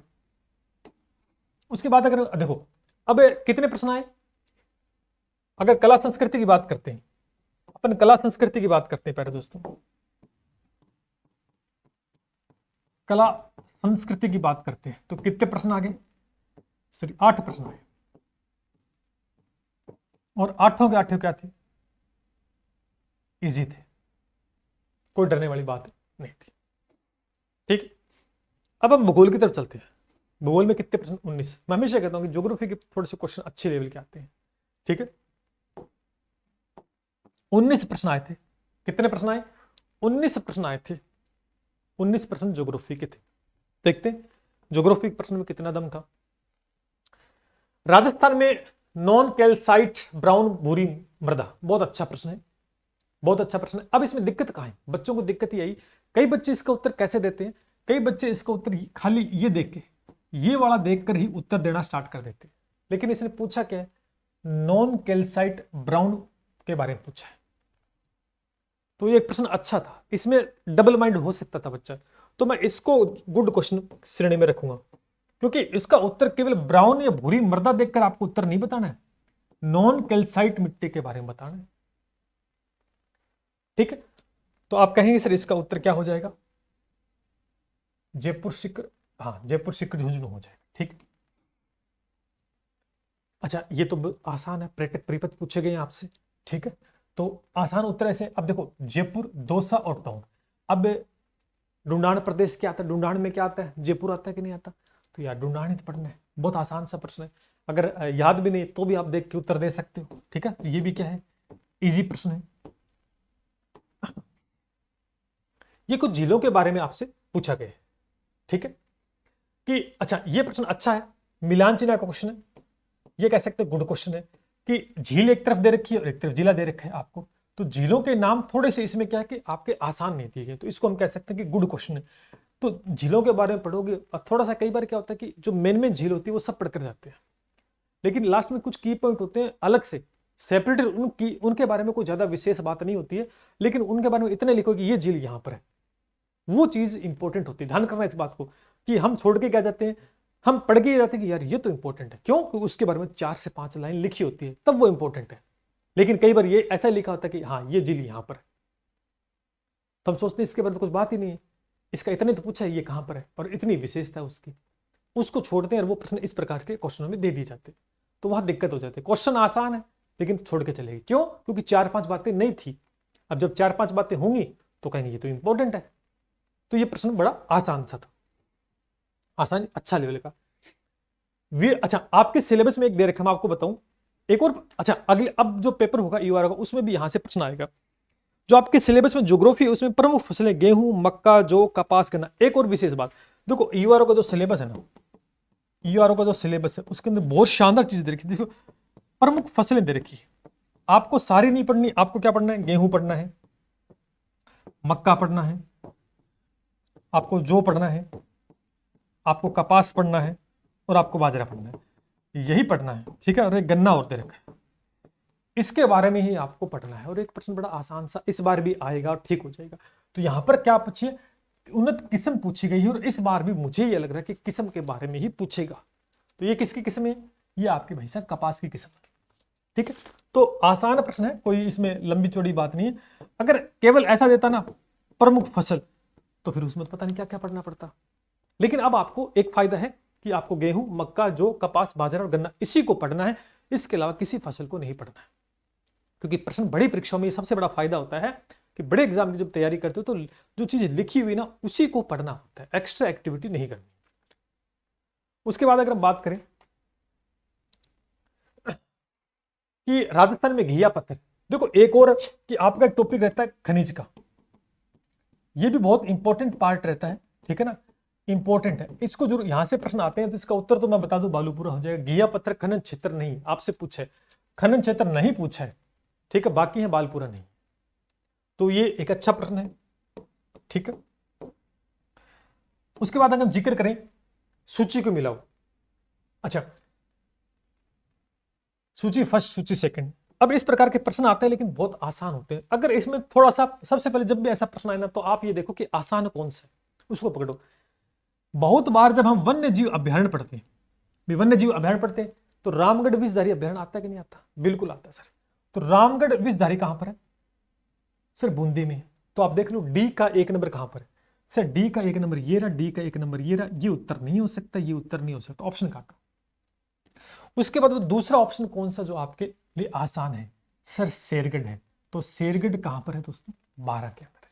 उसके बाद अगर देखो अब कितने प्रश्न आए, अगर कला संस्कृति की बात करते हैं, अपन कला संस्कृति की बात करते हैं पहले दोस्तों, कला संस्कृति की बात करते हैं, तो कितने प्रश्न आ गए, सॉरी 8 प्रश्न आए, और 8 के 8 क्या थे, इजी थे, कोई डरने वाली बात नहीं थी। ठीक है, अब हम भूगोल की तरफ चलते हैं। भूगोल में कितने प्रश्न, 19। मैं हमेशा कहता हूं कि ज्योग्राफी के थोड़े से क्वेश्चन अच्छे लेवल के आते हैं। ठीक है, 19 प्रश्न आए थे। कितने प्रश्न आए, 19 प्रश्न आए थे, 19 प्रश्न ज्योग्राफी के थे। देखते हैं ज्योग्राफी के प्रश्न में कितना दम था। राजस्थान में नॉन कैल्साइट ब्राउन भूरी मृदा, बहुत अच्छा प्रश्न है, बहुत अच्छा प्रश्न है। अब इसमें दिक्कत कहां है, बच्चों को दिक्कत ही आई, कई बच्चे इसका उत्तर कैसे देते हैं, कई बच्चे इसका उत्तर खाली ये देख के, ये वाला देखकर ही उत्तर देना स्टार्ट कर देते हैं। लेकिन इसने पूछा क्या है, नॉन कैल्साइट ब्राउन के बारे में पूछा है, तो ये एक प्रश्न अच्छा था, इसमें डबल माइंड हो सकता था बच्चा, तो मैं इसको गुड क्वेश्चन श्रेणी में रखूंगा, क्योंकि इसका उत्तर केवल ब्राउन या भूरी मृदा देखकर आपको उत्तर नहीं बताना है, नॉन कैल्साइट मिट्टी के बारे में बताना है। ठीक है, तो आप कहेंगे सर इसका उत्तर क्या हो जाएगा, जयपुर सिकर, हाँ जयपुर सिकर झुंझुनू हो जाएगा। ठीक, अच्छा ये तो आसान है, प्रैक्टिक परिपथ पूछे गए आपसे। ठीक है, तो आसान उत्तर ऐसे, अब देखो जयपुर, दौसा और टाउन। अब डुंडान प्रदेश क्या आता है, डुंडान में क्या आता है, जयपुर आता है कि नहीं आता, तो यार डुंडान ही तो पढ़ना है, बहुत आसान सा प्रश्न है, अगर याद भी नहीं तो भी आप देख के उत्तर दे सकते हो। ठीक है, तो ये भी क्या है, इजी प्रश्न है। ये कुछ झीलों के बारे में आपसे पूछा गया है। ठीक है, कि अच्छा ये प्रश्न अच्छा है, मिलान चिन्ह का क्वेश्चन है, ये कह सकते हैं गुड क्वेश्चन है, कि झील एक तरफ दे रखी है और एक तरफ जिला दे रखा है आपको, तो झीलों के नाम थोड़े से इसमें क्या है कि आपके आसान नहीं दिए गए, तो इसको हम कह सकते हैं कि गुड क्वेश्चन है। तो झीलों के बारे में पढ़ोगे, और थोड़ा सा कई बार क्या होता है कि जो मेन झील होती है वो सब पढ़कर जाते हैं, लेकिन लास्ट में कुछ की पॉइंट होते हैं अलग से सेपरेटेड, उनके बारे में कोई ज्यादा विशेष बात नहीं होती है, लेकिन उनके बारे में इतने लिखो कि ये झील यहां पर है, वो चीज इंपॉर्टेंट होती है। ध्यान करना इस बात को, कि हम छोड़ के क्या जाते हैं, हम पढ़ के जाते हैं कि यार ये तो इंपॉर्टेंट है, क्यों, क्योंकि उसके बारे में 4 से 5 लाइन लिखी होती है, तब वो इंपॉर्टेंट है। लेकिन कई बार ये ऐसा लिखा होता है कि हाँ ये झील यहां पर है, तो हम सोचते हैं इसके बारे में कुछ बात ही नहीं है, इसका इतने तो पूछा है ये कहां पर है, और इतनी विशेषता है उसकी, उसको छोड़ते हैं और वो प्रश्न इस प्रकार के क्वेश्चनों में दे दिए जाते हैं, तो वहां दिक्कत हो जाती है। क्वेश्चन आसान है लेकिन छोड़ के चलेगी, क्यों, क्योंकि 4-5 बातें नहीं थी, अब जब 4-5 बातें होंगी तो कहेंगे ये तो इंपॉर्टेंट है। तो ये प्रश्न बड़ा आसान सा था, आसान अच्छा लेवल का। अच्छा, आपके सिलेबस में एक दे रखा, मैं आपको बताऊं एक और। अच्छा, अगले अब जो पेपर होगा यूआरओ का, उसमें भी यहां से प्रश्न आएगा। जो आपके सिलेबस में ज्योग्राफी है उसमें प्रमुख फसलें गेहूं, मक्का, जौ, कपास, गन्ना। एक और विशेष बात, देखो यूआरओ का जो सिलेबस है ना, यूआरओ का जो सिलेबस है उसके अंदर बहुत शानदार चीज दे रखी है। देखो प्रमुख फसलें दे रखी है, आपको सारी नहीं पढ़नी, आपको क्या पढ़ना है, गेहूं पढ़ना है, मक्का पढ़ना है, आपको जौ पढ़ना है, आपको कपास पढ़ना है और आपको बाजरा पढ़ना है, यही पढ़ना है, ठीक है। और एक गन्ना और दे रखा है, इसके बारे में ही आपको पढ़ना है। और एक प्रश्न बड़ा आसान सा इस बार भी आएगा और ठीक हो जाएगा। तो यहां पर क्या पूछिए, उन्नत किस्म पूछी गई है और इस बार भी मुझे ये लग रहा है कि किस्म के बारे में ही पूछेगा। तो ये किसकी किस्म है, ये आपकी भाई साहब कपास की किस्म है, ठीक है। तो आसान प्रश्न है, कोई इसमें लंबी चौड़ी बात नहीं है। अगर केवल ऐसा देता ना प्रमुख फसल, तो फिर उसमें पता नहीं क्या क्या पढ़ना पड़ता। लेकिन अब आपको एक फायदा है कि आपको गेहूं, मक्का, जौ, कपास, बाजरा और गन्ना इसी को पढ़ना है, इसके अलावा किसी फसल को नहीं पढ़ना है। क्योंकि प्रश्न बड़ी परीक्षाओं में सबसे बड़ा फायदा होता है कि बड़े एग्जाम की जब तैयारी करते हो तो जो चीज लिखी हुई ना उसी को पढ़ना होता है, एक्स्ट्रा एक्टिविटी नहीं करनी। उसके बाद अगर हम बात करें कि राजस्थान में घिया पत्थर, देखो एक और कि आपका एक टॉपिक रहता है खनिज का, ये भी बहुत इंपॉर्टेंट पार्ट रहता है, ठीक है ना, इंपॉर्टेंट है। इसको जो यहां से प्रश्न आते हैं तो इसका उत्तर तो मैं बता दूं बालूपुरा हो जाएगा। घिया पत्थर खनन क्षेत्र नहीं आपसे पूछे, खनन क्षेत्र नहीं पूछा है, ठीक है, बाकी है बालपुरा नहीं। तो ये एक अच्छा प्रश्न है, ठीक है। उसके बाद अगर हम जिक्र करें सूची को मिलाओ, अच्छा सूची फर्स्ट, सूची सेकंड, अब इस प्रकार के प्रश्न आते हैं लेकिन बहुत आसान होते हैं। अगर इसमें थोड़ा सा, सबसे पहले जब भी ऐसा प्रश्न आए ना तो आप ये देखो कि आसान कौन सा है उसको पकड़ो। बहुत बार जब हम वन्य जीव अभ्यारण्य पढ़ते हैं, वन्य जीव अभ्यारण्य पढ़ते हैं तो रामगढ़ विषधारी अभ्यारण्य आता है कि नहीं आता, बिल्कुल आता है सर। तो रामगढ़ विषधारी कहां पर है सर, बूंदी में। तो आप देख लो डी का 1 नंबर कहां पर है सर, डी का 1 नंबर ये रहा, डी का 1 नंबर ये रहा, ये उत्तर नहीं हो सकता, ये उत्तर नहीं हो सकता, ऑप्शन काटो। उसके बाद वो दूसरा ऑप्शन कौन सा जो आपके लिए आसान है सर, शेरगढ़ है। तो शेरगढ़ कहां पर है दोस्तों, 12 के अंदर है,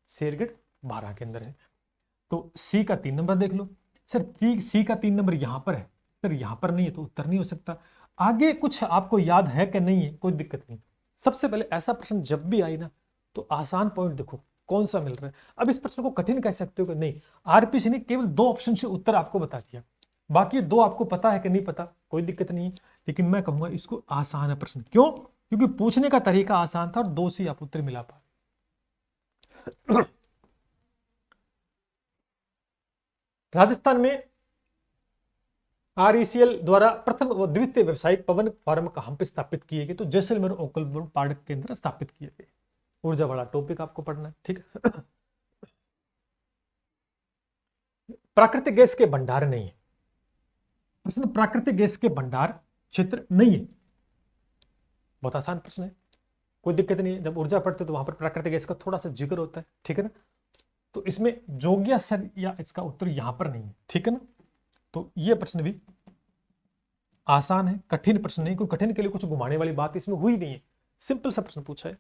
शेरगढ़ 12 के अंदर है। तो सी का 3 नंबर देख लो सर, सी का 3 नंबर यहां पर है सर, यहां पर नहीं है तो उत्तर नहीं हो सकता। आगे कुछ आपको याद है कि नहीं है, कोई दिक्कत नहीं। सबसे पहले ऐसा प्रश्न जब भी आई ना तो आसान पॉइंट देखो कौन सा मिल रहा है। अब इस प्रश्न को कठिन कह सकते हो कि नहीं, आरपीसी ने केवल 2 ऑप्शन से उत्तर आपको बता दिया, बाकी 2 आपको पता है कि नहीं पता, कोई दिक्कत नहीं। लेकिन मैं कहूंगा इसको आसान है प्रश्न, क्यों, क्योंकि पूछने का तरीका आसान था और 2 से आप उत्तर मिला पा। राजस्थान में आरईसीएल द्वारा प्रथम व द्वितीय व्यावसायिक पवन फार्म कहां पे स्थापित किए गए, तो जैसलमेर ओकलपुर पार्क के अंदर स्थापित किए गए। ऊर्जा वाला टॉपिक आपको पढ़ना है, ठीक है। प्राकृतिक गैस के भंडार नहीं है प्रश्न, प्राकृतिक गैस के भंडार क्षेत्र नहीं है, बहुत आसान प्रश्न है, कोई दिक्कत नहीं है। जब ऊर्जा पढ़ते तो वहां पर प्राकृतिक गैस का थोड़ा सा जिक्र होता है, ठीक है ना। तो इसमें जोगिया सर या इसका उत्तर यहां पर नहीं है, ठीक है ना। तो ये प्रश्न भी आसान है, कठिन प्रश्न नहीं, कोई कठिन के लिए कुछ घुमाने वाली बात इसमें हुई नहीं है, सिंपल सा प्रश्न पूछा है।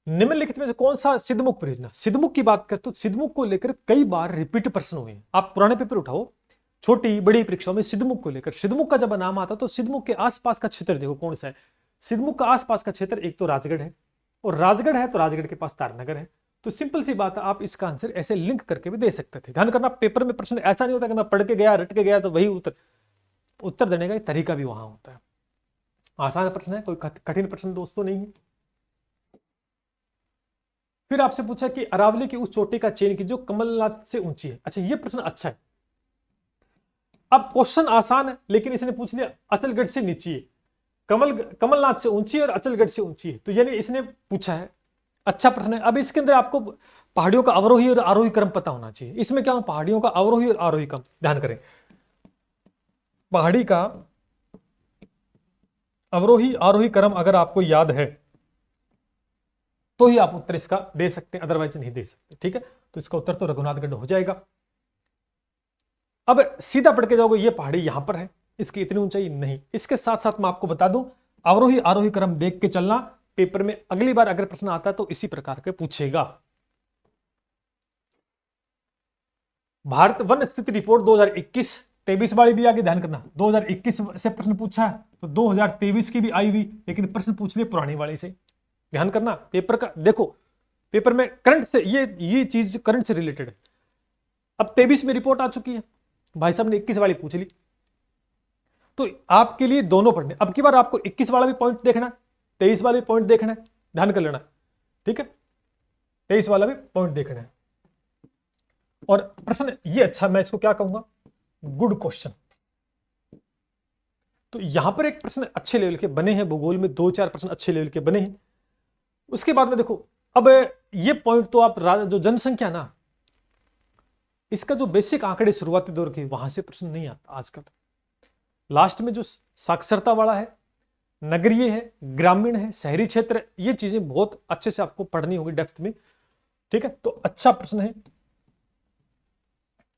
निम्नलिखित में से कौन सा सिद्धमुख परियोजना, सिद्धमुख की बात करते तो सिद्धमुख को लेकर कई बार रिपीट प्रश्न हुए हैं। आप पुराने पेपर उठाओ, छोटी बड़ी परीक्षाओं में सिद्धमुख को लेकर, सिद्धमुख का जब नाम आता तो सिद्धमुख के आसपास का क्षेत्र देखो कौन सा है। सिद्धमुख का आसपास का क्षेत्र एक तो राजगढ़ है, और राजगढ़ है तो राजगढ़ के पास तारनगर है। तो सिंपल सी बात है, आप इसका आंसर ऐसे लिंक करके भी दे सकते थे। ध्यान करना, पेपर में प्रश्न ऐसा नहीं होता कि मैं पढ़ के गया, रट के गया तो वही उत्तर देने का तरीका भी वहां होता है। आसान प्रश्न है, कोई कठिन प्रश्न दोस्तों नहीं है। फिर आपसे पूछा कि अरावली की उस चोटी का चेन की जो कमलनाथ से ऊंची है। अच्छा, ये प्रश्न अच्छा है। अब क्वेश्चन आसान है लेकिन इसने पूछ लिया अचलगढ़ से नीची है, कमलनाथ से ऊंची और अचलगढ़ से ऊंची है, तो यानी इसने पूछा है, अच्छा प्रश्न है। अब इसके अंदर आपको पहाड़ियों का अवरोही और आरोही क्रम पता होना चाहिए। इसमें क्या हो, पहाड़ियों का अवरोही और आरोही क्रम ध्यान करें, पहाड़ी का अवरोही आरोही क्रम अगर आपको याद है तो ही आप उत्तर इसका दे सकते हैं, अदरवाइज नहीं दे सकते, ठीक है। तो इसका उत्तर तो रघुनाथगढ़ हो जाएगा। अब सीधा पढ़ के जाओगे, ये पहाड़ी यहां पर है, इसकी इतनी ऊंचाई नहीं। इसके साथ साथ मैं आपको बता दूं, अवरोही आरोही क्रम देख के चलना, पेपर में अगली बार अगर प्रश्न आता है तो इसी प्रकार के पूछेगा। भारत वन स्थिति रिपोर्ट 2021 23 वाली भी आगे ध्यान करना, 2021 से प्रश्न पूछा है तो 2023 की भी आई हुई, लेकिन प्रश्न पूछ लिए पुरानी वाली से। ध्यान करना पेपर का, देखो पेपर में करंट से ये चीज करंट से रिलेटेड है। अब 23 में रिपोर्ट आ चुकी है, भाई साहब ने 21 वाली पूछ ली, तो आपके लिए दोनों पढ़ने। अब की बार आपको 21 वाला भी पॉइंट देखना है, 23 वाला भी पॉइंट देखना है, ध्यान कर लेना, ठीक है, 23 वाला भी पॉइंट देखना है। और प्रश्न ये अच्छा, मैं इसको क्या कहूंगा, गुड क्वेश्चन। तो यहां पर एक प्रश्न अच्छे लेवल के बने हैं, भूगोल में 2-4 प्रश्न अच्छे लेवल के बने हैं। उसके बाद में देखो, अब ये पॉइंट तो आप जो जनसंख्या ना, इसका जो बेसिक आंकड़े शुरुआती दौर के, वहां से प्रश्न नहीं आता आजकल। लास्ट में जो साक्षरता वाला है, नगरीय है, ग्रामीण है, शहरी क्षेत्र है, ये चीजें बहुत अच्छे से आपको पढ़नी होगी डेप्थ में, ठीक है। तो अच्छा प्रश्न है,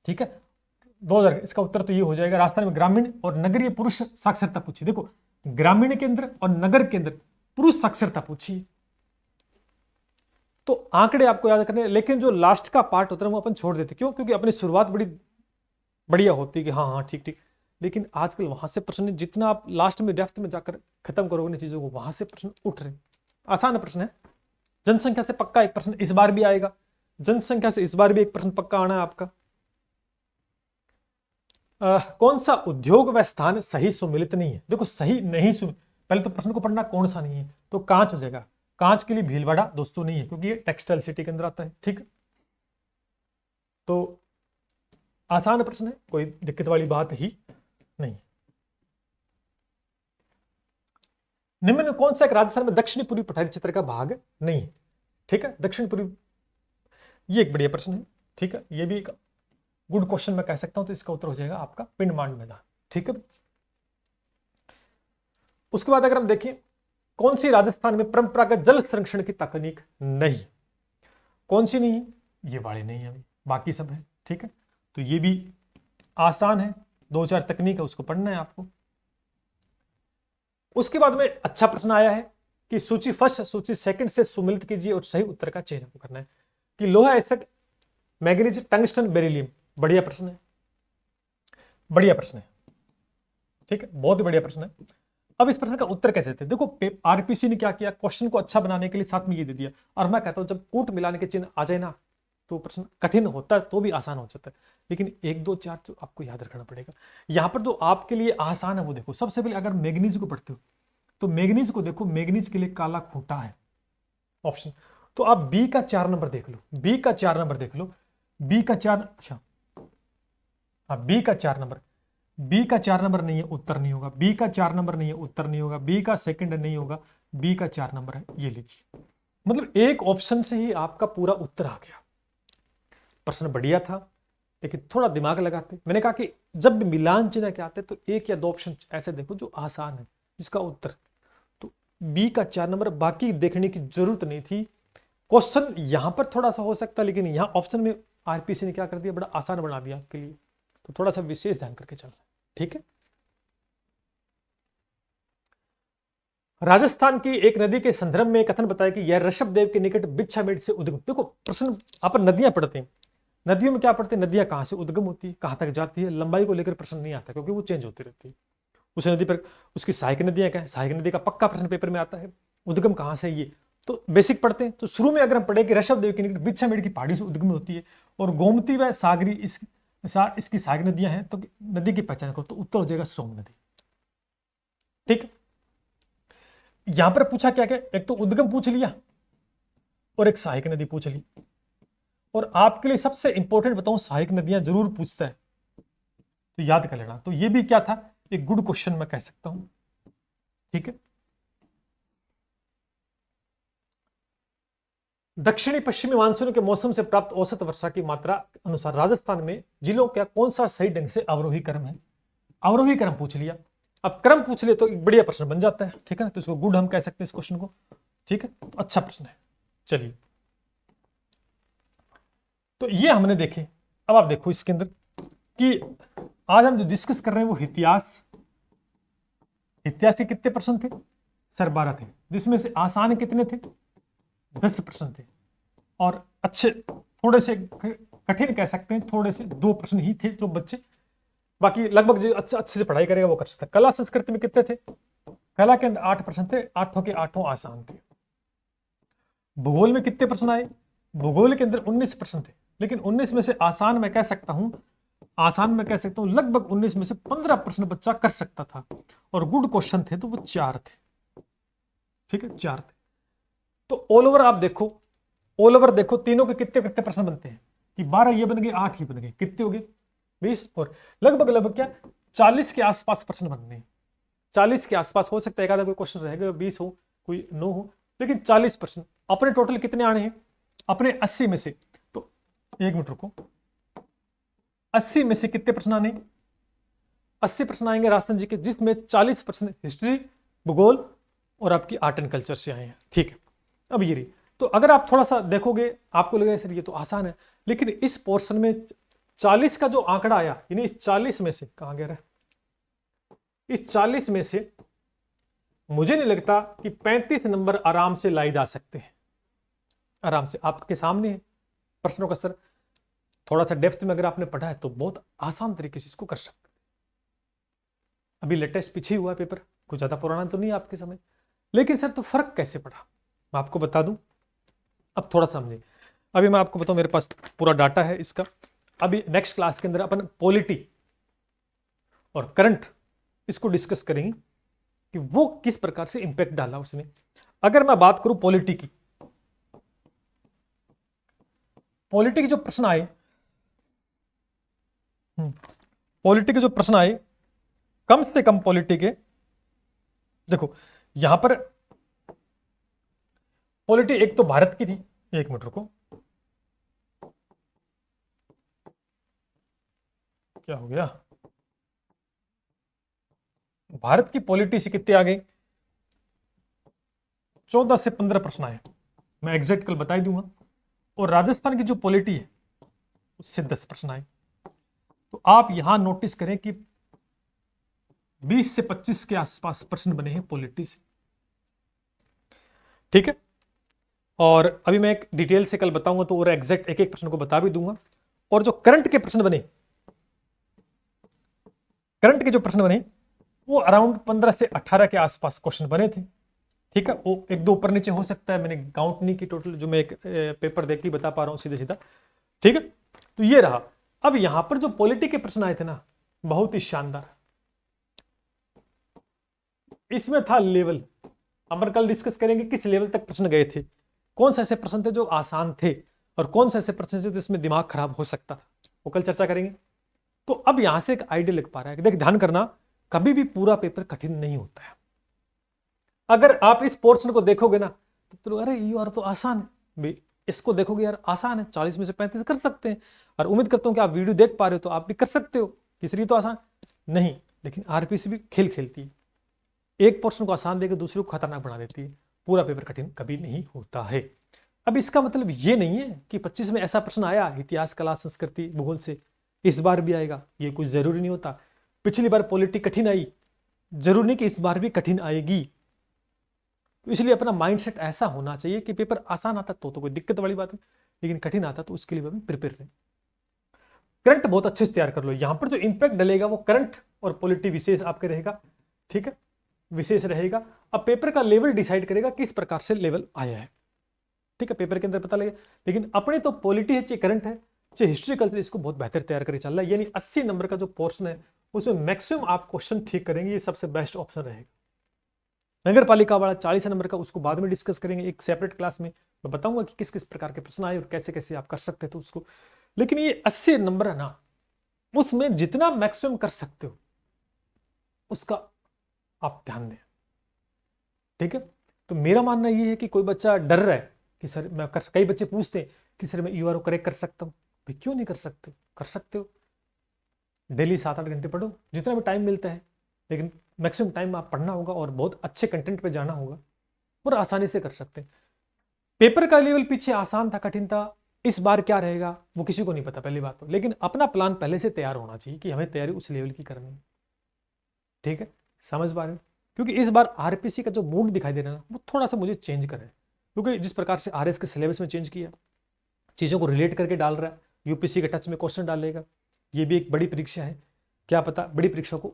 ठीक है। 2000 इसका उत्तर तो ये हो जाएगा, राजस्थान में ग्रामीण और नगरीय पुरुष साक्षरता पूछी। देखो ग्रामीण के अंदर और नगर के अंदर पुरुष साक्षरता पूछी, तो आंकड़े आपको याद करने। लेकिन जो लास्ट का पार्ट होता है वो अपन छोड़ देते, क्यों? क्योंकि अपनी शुरुआत बड़ी बढ़िया होती है कि हाँ ठीक ठीक, लेकिन आजकल वहां से प्रश्न, जितना आप लास्ट में डेप्थ में जाकर खत्म करोगे ना चीजों को, वहां से प्रश्न उठ रहे। आसान प्रश्न है। जनसंख्या से पक्का एक प्रश्न इस बार भी आएगा, जनसंख्या से इस बार भी एक प्रश्न पक्का आना है आपका। कौन सा उद्योग व स्थान सही सुमिलित नहीं है? देखो सही नहीं पहले तो प्रश्न को पढ़ना कौन सा नहीं है, तो कांच हो जाएगा। कांच के लिए भीलवाड़ा दोस्तों नहीं है, क्योंकि ये टेक्सटाइल सिटी के अंदर आता है, ठीक। तो आसान प्रश्न है, कोई दिक्कत वाली बात ही नहीं। निम्न में कौन सा एक राजस्थान में दक्षिणी पूर्वी पठारी क्षेत्र का भाग नहीं है? ठीक है, दक्षिण पूर्वी, ये एक बढ़िया प्रश्न है, ठीक है, ये भी एक गुड क्वेश्चन मैं कह सकता हूं। तो इसका उत्तर हो जाएगा आपका पिंडमान मैदान, ठीक है। उसके बाद अगर हम देखें, कौन सी राजस्थान में परंपरागत जल संरक्षण की तकनीक नहीं? कौन सी नहीं है? ये वाली नहीं है, बाकी सब है, ठीक है। तो ये भी आसान है, 2-4 तकनीक है, उसको पढ़ना है आपको। उसके बाद में अच्छा प्रश्न आया है कि सूची फर्स्ट सूची सेकंड से सुमिलित कीजिए और सही उत्तर का चयन करना है। कि लोहा ऐसा, मैग्नीज, टंगस्टन, बेरिलियम। बढ़िया प्रश्न है, बढ़िया प्रश्न है, ठीक है, बहुत ही बढ़िया प्रश्न है। अब इस प्रश्न का उत्तर कैसे देते? देखो आरपीसी ने क्या किया, क्वेश्चन को अच्छा बनाने के लिए साथ में ये दे दिया। और मैं कहता हूं जब कूट मिलाने के चिन्ह आ जाए ना, तो प्रश्न कठिन होता है तो भी आसान हो जाता है। लेकिन 1, 2, 4 तो आपको याद रखना पड़ेगा। यहां पर जो आपके लिए आसान है वो देखो, सबसे पहले अगर मैग्नीज को पढ़ते हो तो मैग्नीज को देखो, मैग्नीज के लिए काला खूंटा है ऑप्शन। तो आप बी का 4 नंबर देख लो, बी का 4 नंबर देख लो, बी का 4, अच्छा हाँ बी का 4 नंबर, बी का 4 नंबर नहीं है, उत्तर नहीं होगा। बी का 4 नंबर नहीं है, उत्तर नहीं होगा। बी का सेकंड नहीं होगा, बी का 4 नंबर है, ये लीजिए। मतलब एक ऑप्शन से ही आपका पूरा उत्तर आ गया। प्रश्न बढ़िया था, लेकिन थोड़ा दिमाग लगाते। मैंने कहा कि जब भी मिलान चिन्ह के आते तो 1 या 2 ऑप्शन ऐसे देखो जो आसान है, जिसका उत्तर। तो बी का 4 नंबर, बाकी देखने की जरूरत नहीं थी। क्वेश्चन यहां पर थोड़ा सा हो सकता, लेकिन यहां ऑप्शन में आरपीसी ने क्या कर दिया, बड़ा आसान बना दिया आपके लिए। तो थोड़ा सा विशेष ध्यान करके चलना, ठीक है। राजस्थान की एक नदी के संदर्भ में कथन बताया कि यह ऋषभदेव के निकट बिच्छामेड़ से उद्गम। देखो प्रश्न अपन नदियां पढ़ते हैं, नदियों में क्या पढ़ते हैं, नदियां कहां से उद्गम होती है, कहां तक जाती है, लंबाई को लेकर प्रश्न नहीं आता, क्योंकि वो चेंज होती रहती है। उस नदी पर उसकी सहायक नदियां क्या है, सहायक नदी का पक्का प्रश्न पेपर में आता है। उद्गम कहां से, ये तो बेसिक पढ़ते हैं। तो शुरू में अगर हम पढ़े कि ऋषभदेव के निकट बिच्छामेड़ की पहाड़ी से उद्गम होती है और गोमती व सागरी इसकी सहायक नदियां हैं, तो नदी की पहचान करो, तो उत्तर हो जाएगा सोम नदी, ठीक। यहां पर पूछा क्या क्या, एक तो उद्गम पूछ लिया और एक सहायक नदी पूछ ली। और आपके लिए सबसे इंपॉर्टेंट बताऊं, सहायक नदियां जरूर पूछता है, तो याद कर लेना। तो ये भी क्या था, एक गुड क्वेश्चन मैं कह सकता हूं, ठीक है। दक्षिणी पश्चिमी मानसून के मौसम से प्राप्त औसत वर्षा की मात्रा अनुसार राजस्थान में जिलों का कौन सा सही ढंग से अवरोही क्रम है? अवरोही क्रम पूछ लिया। अब क्रम पूछ ले तो एक बढ़िया प्रश्न बन जाता है, ठीक है ना। तो इसको गुड हम कह सकते हैं इस क्वेश्चन को, ठीक है। तो अच्छा प्रश्न है। चलिए, तो ये हमने देखे। अब आप देखो इसके अंदर कि आज हम जो डिस्कस कर रहे हैं वो इतिहास के कितने प्रश्न थे सर? 12 थे। जिसमें से आसान कितने थे? 10 प्रश्न थे, और अच्छे थोड़े से कठिन कह सकते हैं, थोड़े से 2 प्रश्न ही थे जो बच्चे, बाकी लगभग जो अच्छे से पढ़ाई करेगा वो कर सकता है। कला संस्कृति में कितने थे? कला के अंदर 8 प्रश्न थे, 8 के 8 आसान थे। भूगोल में कितने प्रश्न आए? भूगोल के अंदर 19 प्रश्न थे, लेकिन 19 में से आसान मैं कह सकता हूं लगभग 19 में से 15 प्रश्न बच्चा कर सकता था, और गुड क्वेश्चन थे तो वो 4 थे। ठीक है, 4 थे। तो ऑल ओवर आप देखो, तीनों के कितने कितने प्रश्न बनते हैं कि 12 ये बन गए, 8 ही बन गए, कितने हो गए? 20, और लगभग क्या 40 के आसपास प्रश्न बनने हैं। 40 के आसपास, हो सकता है एक आधा कोई क्वेश्चन रहेगा 20 हो, कोई 9 हो, लेकिन 40 प्रश्न। अपने टोटल कितने आने हैं? अपने 80 में से, तो 1 मिनट रुको, 80 में से कितने प्रश्न आने? 80 प्रश्न आएंगे राजस्थान जी के, जिसमें 40 प्रश्न हिस्ट्री, भूगोल और आपकी आर्ट एंड कल्चर से आए हैं। ठीक है, अब ये रही। तो अगर आप थोड़ा सा देखोगे आपको लगेगा सर ये तो आसान है, लेकिन इस पोर्शन में 40 का जो आंकड़ा आया, यानी इस 40 में से, कहां गया रहा, इस 40 में से मुझे नहीं लगता कि 35 नंबर आराम से लाई जा सकते हैं। आराम से आपके सामने है प्रश्नों का स्तर। थोड़ा सा डेप्थ में अगर आपने पढ़ा है तो बहुत आसान तरीके से इसको कर सकते हैं। अभी लेटेस्ट पीछे हुआ है पेपर, कुछ ज्यादा पुराना तो नहीं आपके समय, लेकिन सर तो फर्क कैसे पड़ा मैं आपको बता दूं। अब थोड़ा समझे, अभी मैं आपको बताऊं, मेरे पास पूरा डाटा है इसका। अभी नेक्स्ट क्लास के अंदर अपन पॉलिटी और करंट इसको डिस्कस करेंगे कि वो किस प्रकार से इंपैक्ट डाला उसने। अगर मैं बात करूं पॉलिटी की जो प्रश्न आए, पॉलिटी के जो प्रश्न आए, कम से कम पॉलिटी के, देखो यहां पर पॉलिटी एक तो भारत की थी, 1 मिनट रुको, क्या हो गया, भारत की पॉलिटी से कितने आ गए? 14 से 15 प्रश्न आए, मैं एग्जैक्ट कल बता ही दूंगा। और राजस्थान की जो पॉलिटी है उससे 10 प्रश्न आए। तो आप यहां नोटिस करें कि 20 से 25 के आसपास प्रश्न बने हैं पॉलिटी से। ठीक है, और अभी मैं एक डिटेल से कल बताऊंगा तो और एग्जैक्ट एक एक प्रश्न को बता भी दूंगा। और जो करंट के प्रश्न बने, वो अराउंड 15 से 18 के आसपास क्वेश्चन बने थे। ठीक है, वो एक दो ऊपर नीचे हो सकता है, मैंने काउंट नहीं की टोटल, जो मैं एक पेपर देख के बता पा रहा हूं सीधे सीधा। ठीक है, तो ये रहा। अब यहां पर जो पॉलिटी के प्रश्न आए थे ना, बहुत ही शानदार। इसमें था लेवल, अपन कल डिस्कस करेंगे किस लेवल तक प्रश्न गए थे, कौन से ऐसे प्रश्न थे जो आसान थे और कौन से ऐसे प्रश्न थे जिसमें दिमाग खराब हो सकता था, वो कल चर्चा करेंगे। तो अब यहां से एक आइडिया लिख पा रहा है, देख ध्यान करना, कभी भी पूरा पेपर कठिन नहीं होता है। अगर आप इस पोर्शन को देखोगे ना तो अरे यार तो आसान है, इसको देखोगे यार आसान है, 40 में से 35 कर सकते हैं। और उम्मीद करता हूं कि आप वीडियो देख पा रहे हो तो आप भी कर सकते हो, तीसरी तो आसान नहीं। लेकिन आरपीसी भी खेल खेलती है, एक पोर्शन को आसान देकर दूसरे को खतरनाक बना देती है। पूरा पेपर कठिन कभी नहीं होता है। अब इसका मतलब ये नहीं है कि 25 में ऐसा प्रश्न आया इतिहास, कला, संस्कृति, भूगोल से इस बार भी आएगा, ये कुछ जरूरी नहीं होता। पिछली बार पॉलिटी कठिन आई, जरूरी नहीं कि इस बार भी कठिन आएगी। तो इसलिए अपना माइंडसेट ऐसा होना चाहिए कि पेपर आसान आता तो कोई दिक्कत वाली बात है, लेकिन कठिन आता तो उसके लिए भी प्रिपेयर रहें। करंट बहुत अच्छे से तैयार कर लो, यहां पर जो इंपैक्ट डलेगा वो करंट और पॉलिटी विशेष आपके रहेगा। ठीक है, विशेष रहेगा। अब पेपर का लेवल डिसाइड करेगा किस प्रकार से लेवल आया है। ठीक है, पेपर के अंदर पता लगेगा। लेकिन अपने तो पॉलिटी है चाहे करंट है चाहे हिस्ट्री कल्चर, इसको बहुत बेहतर तैयार करके चल रहा है। यानी 80 नंबर का जो पोर्शन है उसमें मैक्सिमम आप क्वेश्चन ठीक करेंगे, ये सबसे बेस्ट ऑप्शन रहेगा। नगर पालिका वाला 40 नंबर का, उसको बाद में डिस्कस करेंगे एक सेपरेट क्लास में, मैं बताऊंगा कि किस किस प्रकार के प्रश्न आए और कैसे कैसे आप कर सकते थे उसको। लेकिन ये 80 नंबर है ना, उसमें जितना मैक्सिमम कर सकते हो उसका आप ध्यान दें। ठीक है, तो मेरा मानना ये है कि कोई बच्चा डर रहा है कि सर मैं कर, कई बच्चे पूछते हैं कि सर मैं यूआरओ करेक्ट कर सकता हूँ। भाई क्यों नहीं कर सकते, कर सकते हो। डेली 7-8 घंटे पढ़ो, जितना भी टाइम मिलता है, लेकिन मैक्सिमम टाइम आप पढ़ना होगा और बहुत अच्छे कंटेंट पे जाना होगा और आसानी से कर सकते हैं। पेपर का लेवल पीछे आसान था, कठिन था, इस बार क्या रहेगा वो किसी को नहीं पता, पहली बात तो। लेकिन अपना प्लान पहले से तैयार होना चाहिए कि हमें तैयारी उस लेवल की करनी है। ठीक है, समझ पा रहे हो। क्योंकि इस बार आरपीसी का जो मूड दिखाई दे रहा है ना, वो थोड़ा सा मुझे चेंज कर रहा है। क्योंकि जिस प्रकार से आरएस के सिलेबस में चेंज किया, चीज़ों को रिलेट करके डाल रहा है, यूपीसी के टच में क्वेश्चन डालेगा। ये भी एक बड़ी परीक्षा है, क्या पता बड़ी परीक्षा को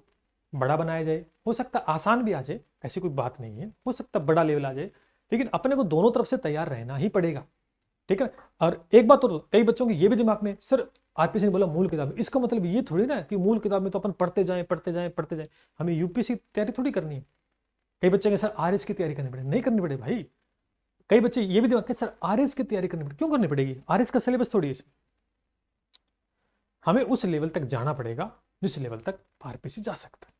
बड़ा बनाया जाए, हो सकता आसान भी आ जाए, ऐसी कोई बात नहीं है, हो सकता बड़ा लेवल आ जाए, लेकिन अपने को दोनों तरफ से तैयार रहना ही पड़ेगा, ठीक है। और एक बात तो कई बच्चों के ये भी दिमाग में, सर आरपीसी ने बोला मूल किताब में, इसका मतलब ये थोड़ी ना कि मूल किताब में तो अपन पढ़ते जाएं पढ़ते जाएं पढ़ते जाएं, हमें यूपीसी की तैयारी थोड़ी करनी है। कई बच्चे के सर आरएस की तैयारी करनी पड़ेगी, नहीं करनी पड़ेगी भाई। कई बच्चे ये भी दिमाग के सर आरएस की तैयारी करनी पड़ेगी, क्यों करनी पड़ेगी, आरएस का सिलेबस थोड़ी है। हमें उस लेवल तक जाना पड़ेगा जिस लेवल तक आरपीसी जा सकता है,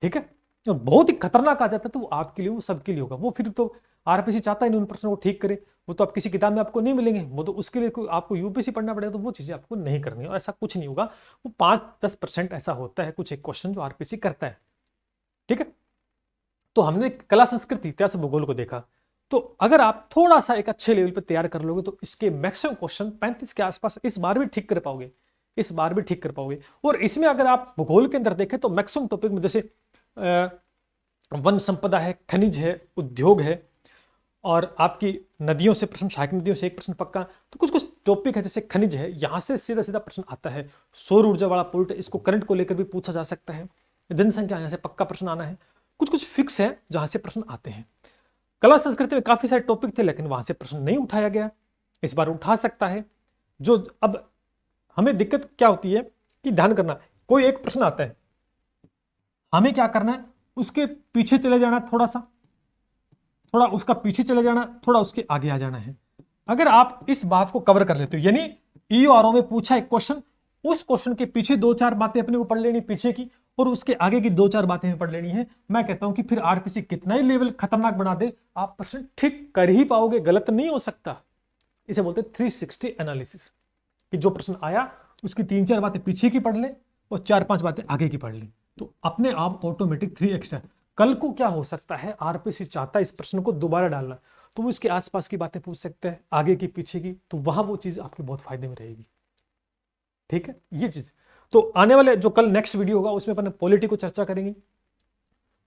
ठीक है। और बहुत ही खतरनाक आ जाता है तो वो आपके लिए, वो सबके लिए होगा। वो फिर तो आरपीसी चाहता ही नहीं उन प्रश्नों को ठीक करे, वो तो आप किसी किताब में आपको नहीं मिलेंगे, वो तो उसके लिए आपको यूपीसी पढ़ना पड़ेगा, तो वो चीजें आपको नहीं करनी है। और ऐसा कुछ नहीं होगा, वो 5-10% ऐसा होता है कुछ एक क्वेश्चन जो आरपीसी करता है, ठीक है। तो हमने कला संस्कृति इतिहास भूगोल को देखा, तो अगर आप थोड़ा सा एक अच्छे लेवल पे तैयार कर लोगे तो इसके मैक्सिमम क्वेश्चन 35 के आसपास इस बार भी ठीक कर पाओगे, इस बार भी ठीक कर पाओगे। और इसमें अगर आप भूगोल के अंदर देखें तो मैक्सिमम टॉपिक में जैसे वन संपदा है, खनिज है, उद्योग है, और आपकी नदियों से प्रश्न, सहायक नदियों से एक प्रश्न पक्का। तो कुछ कुछ टॉपिक है जैसे खनिज है, यहां से सीधा सीधा प्रश्न आता है। सौर ऊर्जा वाला पॉइंट, इसको करंट को लेकर भी पूछा जा सकता है। जनसंख्या, यहां से पक्का प्रश्न आना है। कुछ कुछ फिक्स है जहां से प्रश्न आते हैं। कला संस्कृति में काफी सारे टॉपिक थे लेकिन वहां से प्रश्न नहीं उठाया गया, इस बार उठा सकता है। जो अब हमें दिक्कत क्या होती है कि ध्यान करना, कोई एक प्रश्न आता है, हमें क्या करना है, उसके पीछे चले जाना, थोड़ा उसका पीछे चले जाना, थोड़ा उसके आगे आ जाना है। अगर आप इस बात को कवर कर लेते हो, यानी ईओआरओ में पूछा एक क्वेश्चन, उस क्वेश्चन के पीछे 2-4 बातें अपने को पढ़ लेनी पीछे की, और उसके आगे की 2-4 बातें हमें पढ़ लेनी है। मैं कहता हूं कि फिर आरपीसी कितना ही लेवल खतरनाक बना दे, आप प्रश्न ठीक कर ही पाओगे, गलत नहीं हो सकता। इसे बोलते 360 एनालिसिस, कि जो प्रश्न आया उसकी 3-4 बातें पीछे की पढ़ ले और 4-5 बातें आगे की पढ़ ले, तो अपने आप ऑटोमेटिक 3x है। कल को क्या हो सकता है, आरपीसी चाहता है इस प्रश्न को दोबारा डालना, तो वो इसके आसपास की बातें पूछ सकते हैं, आगे की पीछे की, तो वहां वो चीज आपके बहुत फायदे में रहेगी, ठीक है। ये चीज तो आने वाले जो कल नेक्स्ट वीडियो होगा उसमें अपन पॉलिटी को चर्चा करेंगे।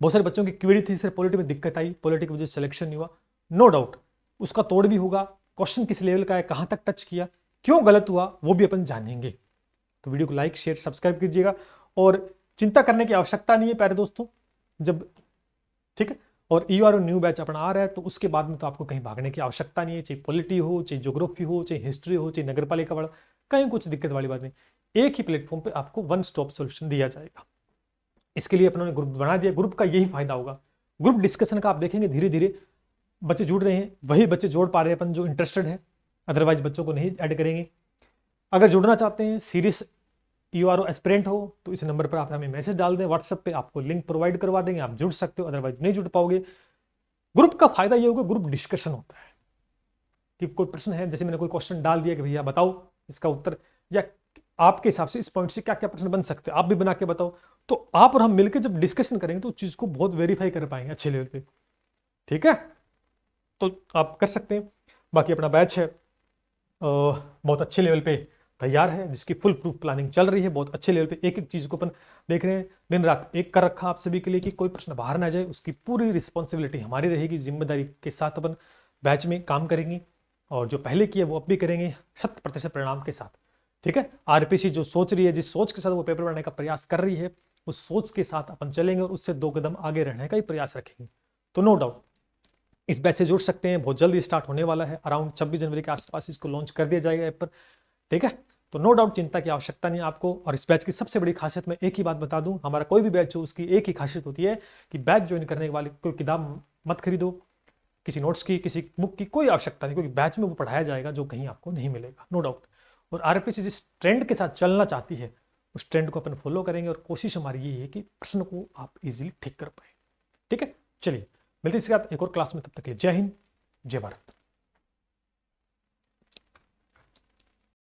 बहुत सारे बच्चों की क्वेरी थी, सर पॉलिटी में दिक्कत आई, पॉलिटी की वजह से सिलेक्शन नहीं हुआ, नो डाउट उसका तोड़ भी होगा, क्वेश्चन किस लेवल का है, कहां तक टच किया, क्यों गलत हुआ, वो भी अपन जानेंगे। तो वीडियो को लाइक शेयर सब्सक्राइब कीजिएगा, और चिंता करने की आवश्यकता नहीं है प्यारे दोस्तों, जब ठीक है। और ईओआरओ न्यू बैच अपना आ रहा है तो उसके बाद में तो आपको कहीं भागने की आवश्यकता नहीं है, चाहे पॉलिटी हो, चाहे ज्योग्राफी हो, चाहे हिस्ट्री हो, चाहे नगर पालिका वाला, कहीं कुछ दिक्कत वाली बात नहीं। एक ही प्लेटफॉर्म पे आपको वन स्टॉप सोल्यूशन दिया जाएगा। इसके लिए अपनों ने ग्रुप बना दिया, ग्रुप का यही फायदा होगा। ग्रुप डिस्कशन का आप देखेंगे धीरे धीरे बच्चे जुड़ रहे हैं, वही बच्चे जोड़ पा रहे हैं अपन जो इंटरेस्टेड है, अदरवाइज बच्चों को नहीं ऐड करेंगे। अगर जुड़ना चाहते हैं, सीरियस ईओआरओ एस्पिरेंट हो, तो इस नंबर पर आप हमें मैसेज डाल दें, व्हाट्सएप पे आपको लिंक प्रोवाइड करवा देंगे, आप जुड़ सकते हो, अदरवाइज नहीं जुड़ पाओगे। ग्रुप का फायदा ये होगा, ग्रुप डिस्कशन होता है कि कोई प्रश्न है, जैसे मैंने कोई क्वेश्चन डाल दिया कि भैया बताओ इसका उत्तर, या आपके हिसाब से इस पॉइंट से क्या क्या प्रश्न बन सकते हैं, आप भी बना के बताओ, तो आप और हम मिलकर जब डिस्कशन करेंगे तो उस चीज को बहुत वेरीफाई कर पाएंगे अच्छे लेवल पे, ठीक है। तो आप कर सकते हैं। बाकी अपना बैच है बहुत अच्छे लेवल पे तैयार है, जिसकी फुल प्रूफ प्लानिंग चल रही है, बहुत अच्छे लेवल पे एक एक चीज को अपन देख रहे हैं, दिन रात एक कर रखा आप सभी के लिए कि कोई प्रश्न बाहर ना जाए, उसकी पूरी रिस्पॉन्सिबिलिटी हमारी रहेगी, जिम्मेदारी के साथ अपन बैच में काम करेंगे, और जो पहले किए वो अब भी करेंगे 100% परिणाम के साथ, ठीक है। आरपीसी जो सोच रही है, जिस सोच के साथ वो पेपर बनाने का प्रयास कर रही है, उस सोच के साथ अपन चलेंगे और उससे 2 कदम आगे रहने का ही प्रयास रखेंगे। तो नो डाउट इस बैच से जुड़ सकते हैं, बहुत जल्दी स्टार्ट होने वाला है, अराउंड 26 जनवरी के आसपास इसको लॉन्च कर दिया जाएगा ऐप पर, ठीक है। तो नो डाउट चिंता की आवश्यकता नहीं है आपको। और इस बैच की सबसे बड़ी खासियत मैं एक ही बात बता दूं, हमारा कोई भी बैच हो उसकी एक ही खासियत होती है कि बैच ज्वाइन करने वाले कोई किताब मत खरीदो, किसी नोट्स की, किसी बुक की कोई आवश्यकता नहीं, क्योंकि बैच में वो पढ़ाया जाएगा जो कहीं आपको नहीं मिलेगा, नो डाउट। और आरपीसी जिस ट्रेंड के साथ चलना चाहती है उस ट्रेंड को अपन फॉलो करेंगे, और कोशिश हमारी ये है कि प्रश्न को आप इजीली ठीक कर पाए, ठीक है। चलिए मिलते हैं इसके साथ एक और क्लास में, तब तक के लिए जय हिंद, जय भारत।